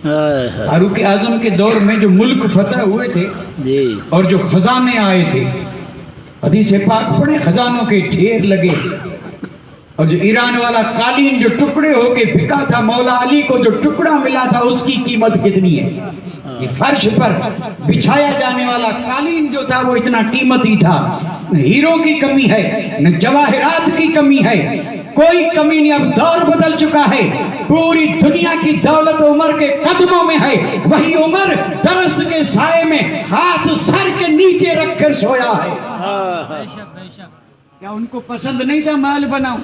فاروق اعظم کے دور میں جو ملک فتح ہوئے تھے جی, اور جو خزانے آئے تھے, حدیث پاک پڑھے, خزانوں کے ڈھیر لگے. اور جو ایران والا قالین جو ٹکڑے ہو کے بکا تھا, مولا علی کو جو ٹکڑا ملا تھا اس کی قیمت کتنی ہے؟ یہ فرش پر بچھایا جانے والا قالین جو تھا وہ اتنا قیمتی تھا. نہ ہیروں کی کمی ہے, نہ جواہرات کی کمی ہے, کوئی کمی نہیں. اب دور بدل چکا ہے, پوری دنیا کی دولت عمر کے قدموں میں ہے. وہی عمر درخت کے سائے میں ہاتھ سر کے نیچے رکھ کر سویا ہے. کیا ان کو پسند نہیں تھا مال بناؤں؟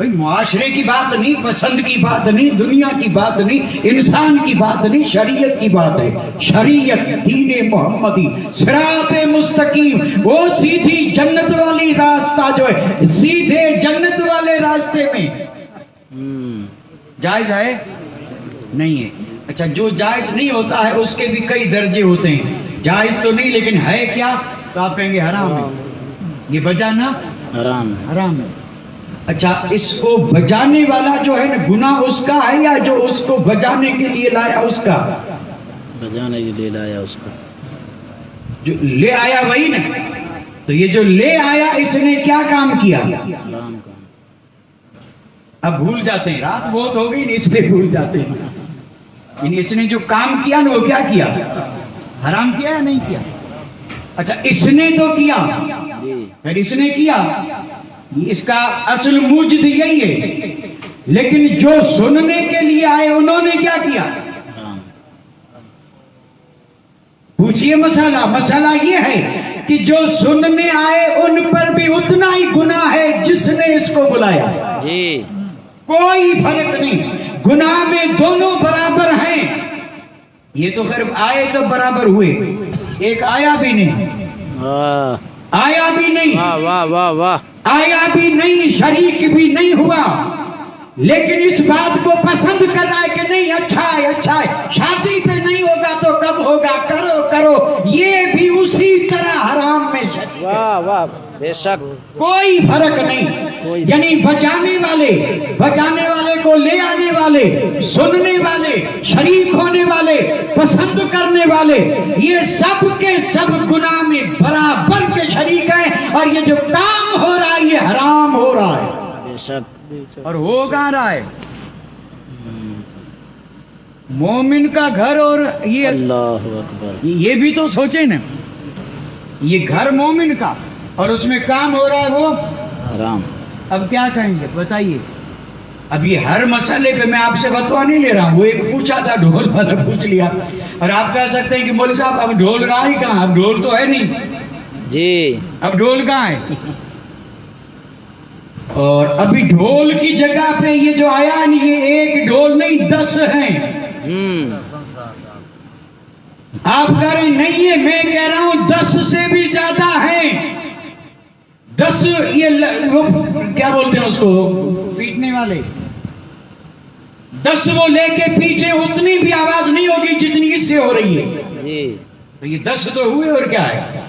بھئی معاشرے کی بات نہیں، پسند کی بات نہیں، دنیا کی بات نہیں، انسان کی بات نہیں، شریعت کی بات ہے. شریعت دین محمدی صراط مستقیم، وہ سیدھی جنت والی راستہ جو ہے، سیدھے جنت والے راستے میں جائز ہے نہیں ہے. اچھا جو جائز نہیں ہوتا ہے اس کے بھی کئی درجے ہوتے ہیں. جائز تو نہیں لیکن ہے کیا، تو آپ کہیں گے حرام ہے. یہ بجانا حرام ہے. اچھا اس کو بجانے والا جو ہے نا گناہ اس کا ہے یا جو اس کو بجانے کے لیے لایا اس کا؟ بجانے کے لیے لایا اس کو، جو لے آیا وہی نا. تو یہ جو لے آیا اس نے کیا کام کیا؟ حرام کا. اب بھول جاتے ہیں، رات بہت ہو گئی اس سے بھول جاتے ہیں. یعنی اس نے جو کام کیا نا وہ کیا کیا؟ حرام کیا یا نہیں کیا؟ اچھا اس نے تو کیا، پھر اس نے کیا، اس کا اصل موجد یہی ہے. لیکن جو سننے کے لیے آئے انہوں نے کیا کیا؟ پوچھئے مسئلہ یہ ہے کہ جو سننے آئے ان پر بھی اتنا ہی گناہ ہے جس نے اس کو بلایا. جی کوئی فرق نہیں، گناہ میں دونوں برابر ہیں. یہ تو خیر آئے تو برابر ہوئے، ایک آیا بھی نہیں، آیا بھی نہیں، واہ واہ واہ، آیا بھی نہیں، شریک بھی نہیں ہوا، لیکن اس بات کو پسند کر رہا ہے کہ نہیں اچھا ہے، شادی پہ نہیں ہوگا تو کب ہوگا، کرو. یہ بھی اسی طرح حرام میں شریک. واہ واہ، بے شک کوئی فرق نہیں. یعنی بچانے والے کو لے آنے والے، سننے والے، شریک ہونے والے، پسند کرنے والے، یہ سب کے سب گناہ میں برابر کے شریک ہیں. اور یہ جو کام ہو رہا ہے یہ حرام ہو رہا ہے. بے شک. اور ہو کہاں رہا ہے؟ مومن کا گھر. اور یہ اللہ اکبر، یہ بھی تو سوچیں نا، یہ گھر مومن کا اور اس میں کام ہو رہا ہے وہ حرام. اب کیا کہیں گے بتائیے؟ اب یہ ہر مسئلے پہ میں آپ سے فتویٰ نہیں لے رہا ہوں. وہ ایک پوچھا تھا ڈھول والا پوچھ لیا، اور آپ کہہ سکتے ہیں کہ مولوی صاحب اب ڈھول رہا ہی کہاں، اب ڈھول تو ہے نہیں. جی اب ڈھول کہاں ہے؟ اور ابھی ڈھول کی جگہ پہ یہ جو آیا نہیں، یہ ایک ڈھول نہیں 10 ہیں. آپ کہہ رہے ہیں نہیں ہے، میں کہہ رہا ہوں 10 سے بھی زیادہ ہیں. 10 یہ وہ کیا بولتے ہیں اس کو، پیٹنے والے. 10 وہ لے کے پیٹے، اتنی بھی آواز نہیں ہوگی جتنی اس سے ہو رہی ہے. تو یہ 10 تو ہوئے اور کیا ہے.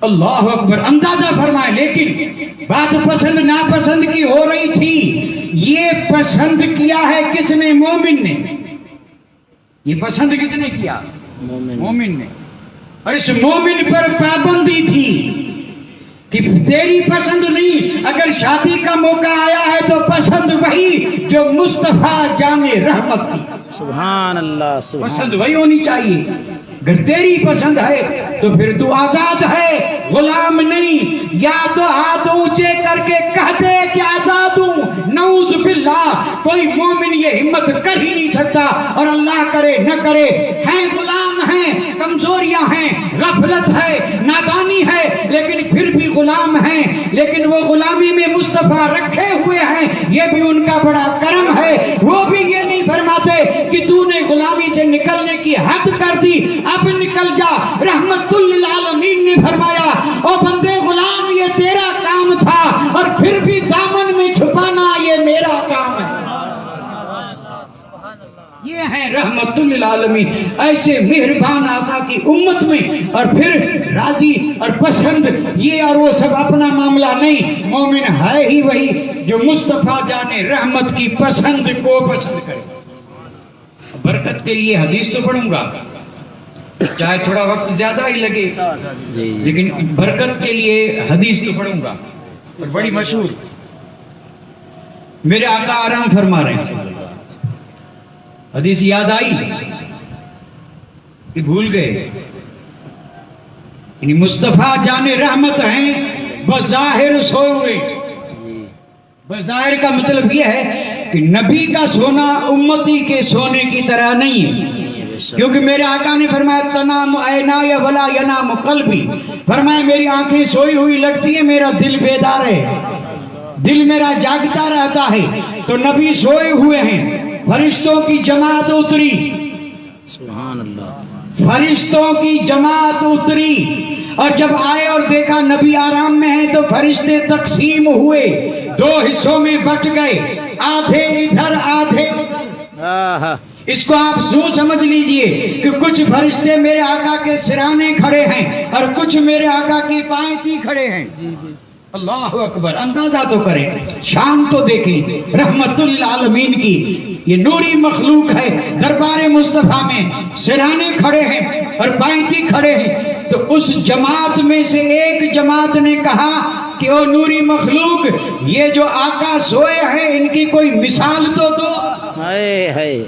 اللہ اکبر. اندازہ فرمائے. لیکن بات پسند ناپسند کی ہو رہی تھی. یہ پسند کیا ہے کس نے؟ مومن نے. یہ پسند کس نے کیا؟ مومن نے. اور اس مومن پر پابندی تھی کہ تیری پسند نہیں، اگر شادی کا موقع آیا ہے تو پسند وہی جو مصطفیٰ جان رحمت کی. سبحان اللہ، پسند وہی ہونی چاہیے. اگر تیری پسند ہے تو پھر تو آزاد ہے، غلام نہیں. یا تو ہاتھ اونچے کر کے کہہ دے کہ آزاد ہوں، نعوذ باللہ. کوئی مومن یہ ہمت کر ہی نہیں سکتا، اور اللہ کرے نہ کرے. ہیں غلام ہیں، کمزوریاں ہیں، غفلت ہے، نادانی ہے، لیکن پھر بھی غلام ہیں. لیکن وہ غلامی میں مصطفیٰ رکھے ہوئے ہیں، یہ بھی ان کا بڑا کرم ہے. وہ بھی یہ نہیں فرماتے کہ تو نے غلامی سے نکلنے کی حد کر دی، اب نکل جا. رحمت للعالمین نے فرمایا او بندے غلام یہ تیرا کام تھا، اور پھر بھی دامن میں چھپانا یہ میرا کام ہے. یہ ہے رحمت للعالمین. ایسے مہربان آقا کی امت میں، اور پھر راضی اور پسند یہ اور وہ سب اپنا معاملہ نہیں. مومن ہے ہی وہی جو مصطفیٰ جانے رحمت کی پسند کو پسند کرے. برکت کے لیے حدیث تو پڑھوں گا، چاہے تھوڑا وقت زیادہ ہی لگے، لیکن برکت کے لیے حدیث تو پڑھوں گا. اور بڑی مشہور، میرے آقا آرام فرما رہے ہیں. حدیث یاد آئی کہ بھول گئے؟ یعنی مصطفیٰ جان رحمت ہیں، بظاہر سوئے ہوئے. بظاہر کا مطلب یہ ہے کہ نبی کا سونا امتی کے سونے کی طرح نہیں ہے. کیونکہ میرے آقا نے فرمایا تنام عینایا ولا ینام قلبی. فرمایا میری آنکھیں سوئی ہوئی لگتی ہیں، میرا دل بیدار ہے. دل میرا جاگتا رہتا ہے تو نبی سوئے ہوئے ہیں، فرشتوں کی جماعت اتری، سبحان اللہ، فرشتوں کی جماعت اتری، اور جب آئے اور دیکھا نبی آرام میں ہیں تو فرشتے تقسیم ہوئے، دو حصوں میں بٹ گئے، آدھے ادھر آدھے ادھر۔ آہا، اس کو آپ یوں سمجھ لیجئے کہ کچھ فرشتے میرے آقا کے سرانے کھڑے ہیں اور کچھ میرے آقا کی پائیں کھڑے ہیں۔ اللہ اکبر، اندازہ تو کریں، شان تو دیکھیں رحمت للعالمین کی، یہ نوری مخلوق ہے، دربار مصطفیٰ میں سرانے کھڑے ہیں اور پائیں کھڑے ہیں۔ تو اس جماعت میں سے ایک جماعت نے کہا کہ او نوری مخلوق، یہ جو آقا سوئے ہیں ان کی کوئی مثال تو دو۔ ہائے ہائے،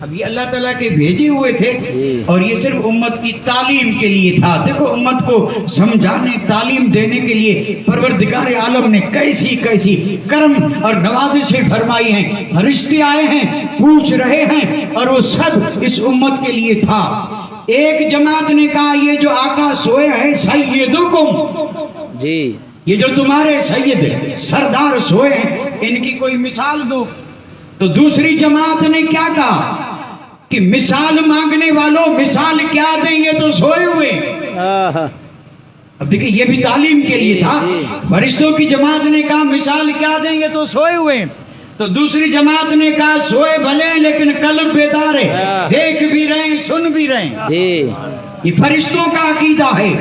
اب یہ اللہ تعالیٰ کے بھیجے ہوئے تھے جی، اور یہ صرف امت کی تعلیم کے لیے تھا۔ دیکھو امت کو سمجھانے، تعلیم دینے کے لیے پروردگار عالم نے کیسی کیسی کرم اور نوازشیں فرمائی ہیں۔ فرشتے آئے ہیں، پوچھ رہے ہیں، اور وہ سب اس امت کے لیے تھا۔ ایک جماعت نے کہا یہ جو آقا سوئے ہیں سیدکم، جی، یہ جو تمہارے سید سردار سوئے ہیں ان کی کوئی مثال دو۔ تو دوسری جماعت نے کیا کہا کہ مثال مانگنے والوں مثال کیا دیں، یہ تو سوئے ہوئے۔ آہا، اب دیکھیں یہ بھی تعلیم کے لیے تھا۔ فرشتوں کی جماعت نے کہا مثال کیا دیں، یہ تو سوئے ہوئے۔ تو دوسری جماعت نے کہا سوئے بھلے ہیں لیکن قلب بیدار ہے، دیکھ بھی رہے ہیں، سن بھی رہے ہیں۔ جی، یہ فرشتوں کا عقیدہ ہے۔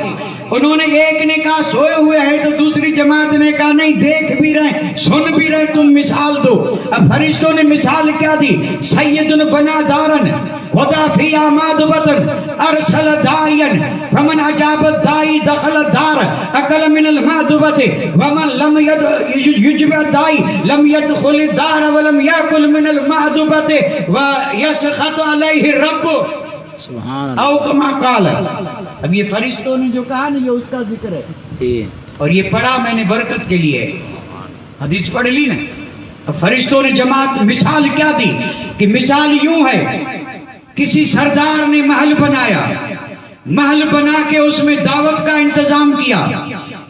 انہوں نے ایک نے کہا سوئے ہوئے ہیں تو دوسری جماعت نے کہا نہیں، دیکھ بھی رہے، سن بھی رہے، تم مثال دو۔ اب فرشتوں نے مثال کیا دی؟ سید بنا دارن وضع فی آماد وطن ارسل داعین فمن اجاب الداعی دخل الدار اکل من المعدوبت ومن لم یجب الداعی لم يدخل الدار ولم یاکل من المعدوبت ویسخط علیہ الرب سبحان اللہ، او کما قال۔ اب یہ فرشتوں نے جو کہا نا یہ اس کا ذکر ہے، جی، اور یہ پڑھا میں نے برکت کے لیے، حدیث پڑھ لی نا۔ اب فرشتوں نے جماعت مثال کیا دی کہ مثال یوں ہے، کسی سردار نے محل بنایا، محل بنا کے اس میں دعوت کا انتظام کیا،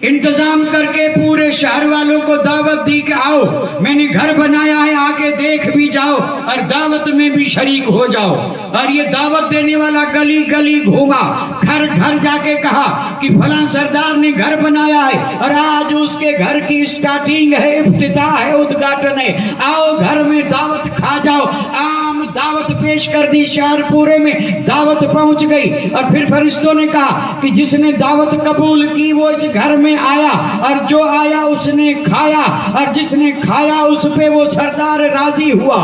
انتظام کر کے پورے شہر والوں کو دعوت دی کہ آؤ میں نے گھر بنایا ہے، آ کے دیکھ بھی جاؤ اور دعوت میں بھی شریک ہو جاؤ۔ اور یہ دعوت دینے والا گلی گلی گھوما، گھر گھر جا کے کہا کہ فلاں سردار نے گھر بنایا ہے اور آج اس کے گھر کی اسٹارٹنگ ہے، افتتاح ہے، ادگھاٹن ہے، آؤ گھر میں دعوت کھا جاؤ۔ عام دعوت پیش کر دی، شہر پورے میں دعوت پہنچ گئی۔ اور پھر فرشتوں نے کہا کہ جس نے دعوت قبول کی وہ اس گھر میں آیا، اور جو آیا اس نے کھایا، اور جس نے کھایا اس پہ وہ سردار راضی ہوا،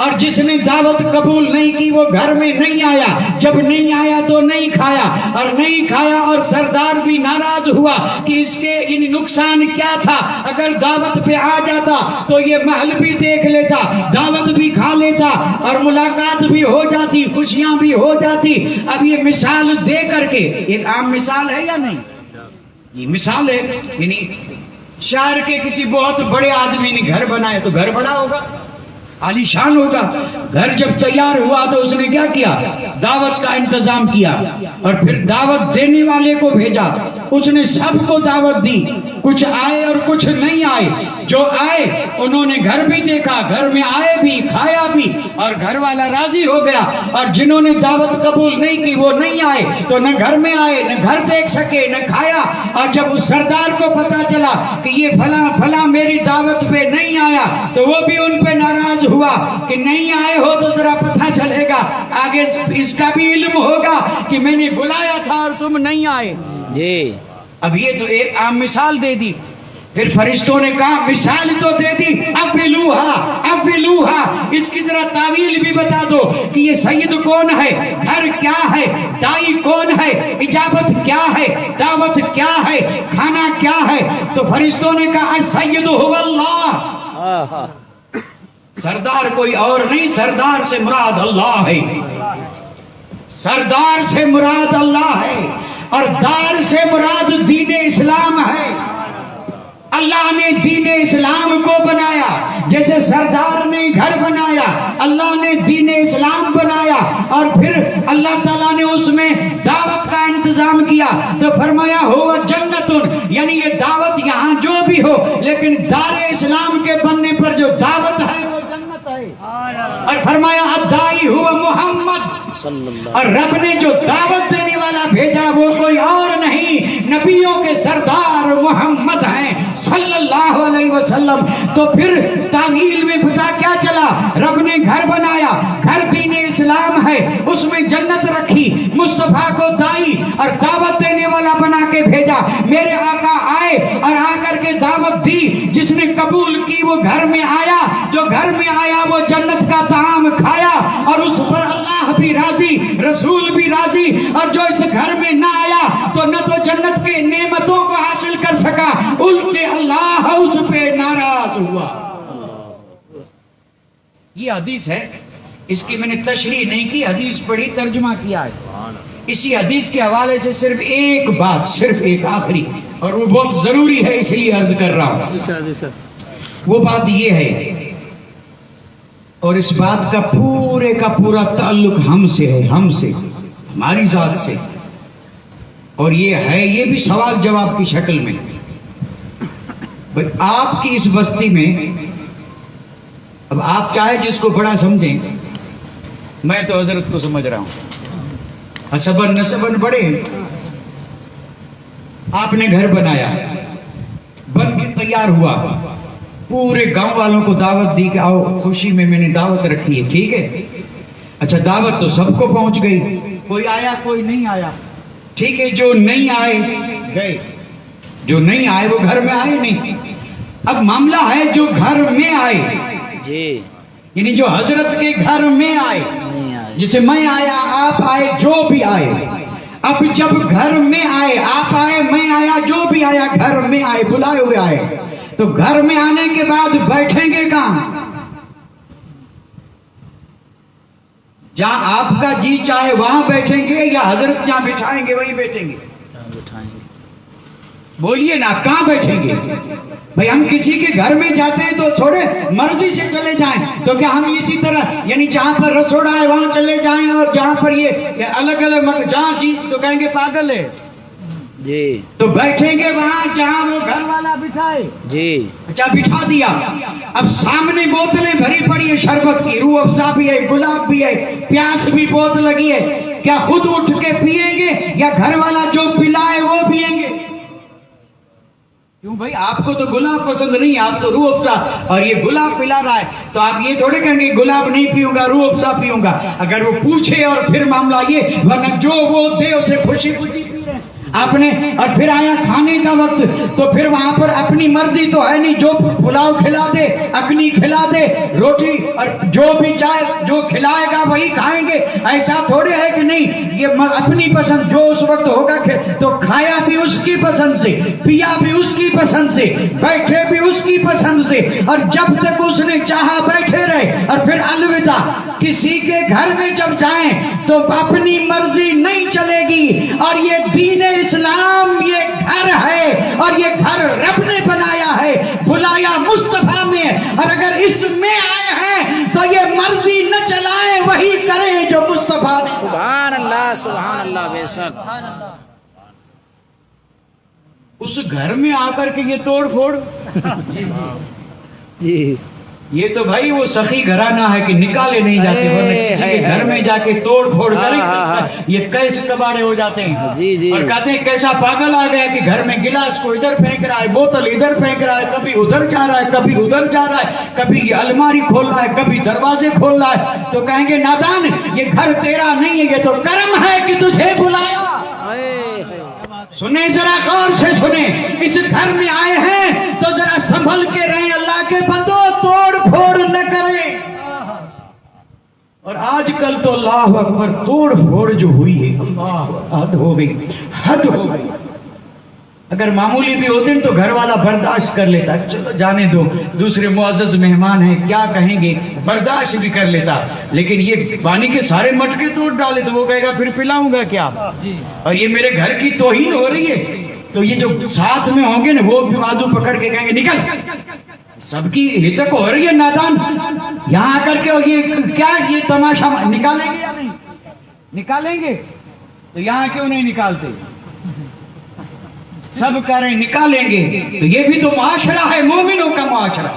اور جس نے دعوت قبول نہیں کی وہ گھر میں نہیں آیا، جب نہیں آیا تو نہیں کھایا، اور نہیں کھایا اور سردار بھی ناراض ہوا کہ اس کے یعنی نقصان کیا تھا، اگر دعوت پہ آ جاتا تو یہ محل بھی دیکھ لیتا، دعوت بھی کھا لیتا اور ملاقات بھی ہو جاتی، خوشیاں بھی ہو جاتی۔ اب یہ مثال دے کر کے، ایک عام مثال ہے یا نہیں؟ یہ مثال ہے، یعنی شہر کے کسی بہت بڑے آدمی نے گھر بنایا تو گھر بڑا ہوگا، عالی شان ہوگا۔ گھر جب تیار ہوا تو اس نے کیا کیا؟ دعوت کا انتظام کیا، اور پھر دعوت دینے والے کو بھیجا، اس نے سب کو دعوت دی، کچھ آئے اور کچھ نہیں آئے۔ جو آئے انہوں نے گھر بھی دیکھا، گھر میں آئے بھی، کھایا بھی، اور گھر والا راضی ہو گیا، اور جنہوں نے دعوت قبول نہیں کی وہ نہیں آئے تو نہ گھر میں آئے، نہ گھر دیکھ سکے، نہ کھایا۔ اور جب اس سردار کو پتا چلا کہ یہ فلاں فلاں میری دعوت پہ نہیں آیا تو وہ بھی ان پہ ناراض ہوا کہ نہیں آئے ہو تو ذرا پتہ چلے گا، آگے اس کا بھی علم ہوگا کہ میں نے بلایا تھا اور تم نہیں آئے۔ جی، اب یہ تو ایک عام مثال دے دی۔ پھر فرشتوں نے کہا مثال تو دے دی، اب بھی لوہا، اس کی ذرا تعویل بھی بتا دو کہ یہ سید کون ہے، گھر کیا ہے، دائی کون ہے، اجابت کیا ہے، دعوت کیا ہے، کھانا کیا ہے۔ تو فرشتوں نے کہا السید هو اللہ، آہا، سردار کوئی اور نہیں، سردار سے مراد اللہ ہے، سردار سے مراد اللہ ہے، اور دار سے مراد دین اسلام ہے۔ اللہ نے دین اسلام کو بنایا، جیسے سردار نے گھر بنایا، اللہ نے دین اسلام بنایا، اور پھر اللہ تعالیٰ نے اس میں دعوت کا انتظام کیا، تو فرمایا ہوا جنتن، یعنی یہ دعوت یہاں جو بھی ہو، لیکن دار اسلام کے بننے پر جو دعوت ہے وہ جنت ہے۔ اور فرمایا الداعی ہوا محمد، صلی اللہ اور رب نے جو دعوت دینے والا بھیجا وہ کوئی اور نہیں، نبیوں کے سردار محمد ہیں صلی اللہ علیہ وسلم۔ تو پھر تعمیل میں پتہ کیا چلا، رب نے گھر بنایا، گھر دین اسلام ہے، اس میں جنت رکھی، مصطفیٰ کو دائی اور دعوت دینے والا بنا کے بھیجا۔ میرے آقا آئے اور آ کر کے دعوت دی، جس نے قبول کی وہ گھر میں آیا، جو گھر میں آیا وہ جنت کا طعام کھایا، اور اس پر اللہ بھی راضی، رسول بھی راضی، اور جو اس گھر میں نہ آیا تو نہ تو جنت کے نعمتوں کو حاصل کر سکا، الٹے اللہ اس پہ ناراض ہوا۔ یہ حدیث ہے، اس کی میں نے تشریح نہیں کی، حدیث پڑھی، ترجمہ کیا ہے۔ اسی حدیث کے حوالے سے صرف ایک بات، صرف ایک آخری، اور وہ بہت ضروری ہے اس لیے عرض کر رہا ہوں۔ وہ بات یہ ہے، اور اس بات کا پورے کا پورا تعلق ہم سے ہے، ہم سے، ہماری ذات سے، اور یہ ہے، یہ بھی سوال جواب کی شکل میں۔ آپ کی اس بستی میں، اب آپ چاہے جس کو بڑا سمجھیں، میں تو حضرت کو سمجھ رہا ہوں، حسبن نسبن بڑے ہیں۔ آپ نے گھر بنایا، بن کے تیار ہوا، پورے گاؤں والوں کو دعوت دی کہ آؤ خوشی میں نے دعوت رکھی ہے، ٹھیک ہے؟ اچھا دعوت تو سب کو پہنچ گئی، کوئی آیا کوئی نہیں آیا، ٹھیک ہے، جو نہیں آئے گئے، جو نہیں آئے وہ گھر میں آئے نہیں۔ اب معاملہ ہے جو گھر میں آئے، جی، یعنی جو حضرت کے گھر میں آئے، جسے میں آیا، آپ آئے، جو بھی آئے، اب جب گھر میں آئے، آپ آئے، میں آیا، جو بھی آیا گھر میں آئے، بلائے ہوئے آئے، تو گھر میں آنے کے بعد بیٹھیں گے کہاں؟ جہاں آپ کا جی چاہے وہاں بیٹھیں گے، یا حضرت جہاں بٹھائیں گے وہیں بیٹھیں گے؟ بولیے نا، کہاں بیٹھیں گے؟ بھئی ہم کسی کے گھر میں جاتے ہیں تو تھوڑے مرضی سے چلے جائیں، تو کیا ہم اسی طرح یعنی جہاں پر رسوڑا ہے وہاں چلے جائیں، اور جہاں پر یہ الگ الگ جہاں جی تو کہیں گے پاگل ہے؟ جی، تو بیٹھیں گے وہاں جہاں وہ گھر والا بٹھائے۔ جی، اچھا بٹھا دیا، اب سامنے بوتلیں بھری پڑی ہے، شربت کی، روح افزا بھی ہے، گلاب بھی ہے، پیاس بھی بہت لگی ہے، کیا خود اٹھ کے پیئیں گے یا گھر والا جو پلائے وہ پیئیں گے؟ کیوں بھائی، آپ کو تو گلاب پسند نہیں، آپ تو روح افزا، اور یہ گلاب پلا رہا ہے، تو آپ یہ تھوڑے کہیں گے گلاب نہیں پیوں گا، روح افزا پیوں گا۔ اگر وہ پوچھے اور پھر معاملہ یہ، ورنہ جو وہ دے اسے خوشی خوشی پی رہے ہیں آپ نے۔ اور پھر آیا کھانے کا وقت، تو پھر وہاں پر اپنی مرضی تو ہے نہیں، جو پلاؤ کھلا دے، اکنی کھلا دے، روٹی، اور جو بھی چاہے جو کھلائے گا وہی کھائیں گے، ایسا تھوڑے ہے کہ نہیں، یہ اپنی پسند جو اس وقت ہوگا تو کھایا بھی اس کی پسند سے، پیا بھی اس کی پسند سے، بیٹھے بھی اس کی پسند سے، اور جب تک اس نے چاہا بیٹھے رہے، اور پھر الوداع۔ کسی کے گھر میں جب جائیں تو اپنی مرضی نہیں چلے گی، اور یہ دین اسلام یہ گھر ہے، اور یہ گھر رب نے بنایا ہے، بلایا مصطفیٰ میں، اور اگر اس میں آئے ہیں تو یہ مرضی نہ چلائیں، وہی کریں جو مصطفیٰ نے۔ سبحان اللہ، سبحان اللہ، بے شک۔ اس گھر میں آ کر کے یہ توڑ پھوڑ، جی، یہ تو بھائی وہ سخی گھرانہ ہے کہ نکالے نہیں جاتے، ورنہ کسی کے گھر میں جا کے توڑ پھوڑ کریں یہ کیسے کباڑے ہو جاتے ہیں، جی، جی، اور کہتے ہیں کیسا پاگل آ گیا کہ گھر میں گلاس کو ادھر پھینک رہا ہے، بوتل ادھر پھینک رہا ہے، کبھی ادھر جا رہا ہے، کبھی ادھر جا رہا ہے، کبھی یہ الماری کھول رہا ہے، کبھی دروازے کھول رہا ہے، تو کہیں گے نادان یہ گھر تیرا نہیں ہے، یہ تو کرم ہے کہ تجھے بلایا۔ سنیں ذرا غور سے سنیں، اس گھر میں آئے ہیں تو ذرا سنبھل کے رہیں، اللہ کے بندو توڑ پھوڑ نہ کریں۔ اور آج کل تو اللہ اکبر توڑ پھوڑ جو ہوئی ہے، اللہ، حد ہو گئی، حد ہو گئی۔ اگر معمولی بھی ہوتے تو گھر والا برداشت کر لیتا، چلو جانے دو، دوسرے معزز مہمان ہیں کیا کہیں گے، برداشت بھی کر لیتا، لیکن یہ پانی کے سارے مٹکے توڑ ڈالے تو وہ کہے گا پھر پلاؤں گا کیا، اور یہ میرے گھر کی توہین ہو رہی ہے۔ تو یہ جو ساتھ میں ہوں گے نا وہ بھی بازو پکڑ کے کہیں گے نکل، سب کی ہتک ہو رہی ہے نادان یہاں کر کے، اور یہ کیا یہ تماشا نکالیں گے یا نہیں نکالیں گے؟ تو یہاں کیوں نہیں نکالتے؟ سب کہہ رہے ہیں نکالیں گے، تو یہ بھی تو معاشرہ ہے، مومنوں کا معاشرہ،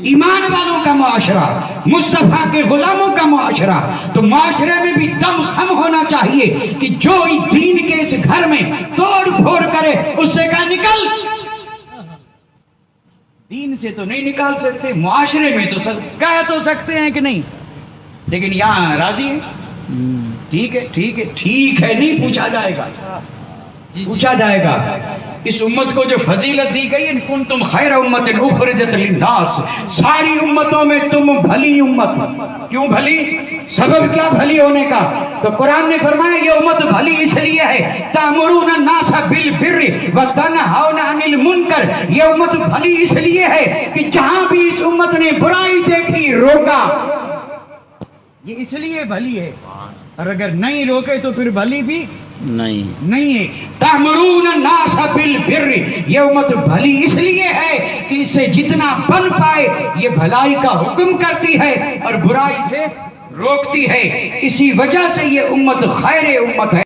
ایمان والوں کا معاشرہ، مصطفیٰ کے غلاموں کا معاشرہ۔ تو معاشرے میں بھی دم خم ہونا چاہیے کہ جو دین کے اس گھر میں توڑ پھوڑ کرے اس سے کہا نکل۔ دین سے تو نہیں نکال سکتے، معاشرے میں تو کہہ تو سکتے ہیں کہ نہیں، لیکن یہاں راضی ہے، ٹھیک ہے ٹھیک ہے ٹھیک ہے، نہیں پوچھا جائے گا، پوچھا جائے گا۔ اس امت کو جو فضیلت دی گئی ہے، کنتم خیر امت اخرجت للناس، ساری امتوں میں تم بھلی امت۔ کیوں بھلی؟ سبب کیا بھلی ہونے کا؟ تو قرآن نے فرمایا یہ امت بھلی اس لیے ہے، تأمرون الناس بالبر وتنہون عن المنکر، یہ امت بھلی اس لیے ہے کہ جہاں بھی اس امت نے برائی دیکھی روکا، یہ اس لیے بھلی ہے، اور اگر نہیں روکے تو پھر بھلی بھی نہیں ہے۔ تأمرون الناس بالبر، یہ امت بھلی اس لیے ہے کہ اس سے جتنا بن پائے یہ بھلائی کا حکم کرتی ہے اور برائی سے روکتی ہے، اسی وجہ سے یہ امت خیر امت ہے۔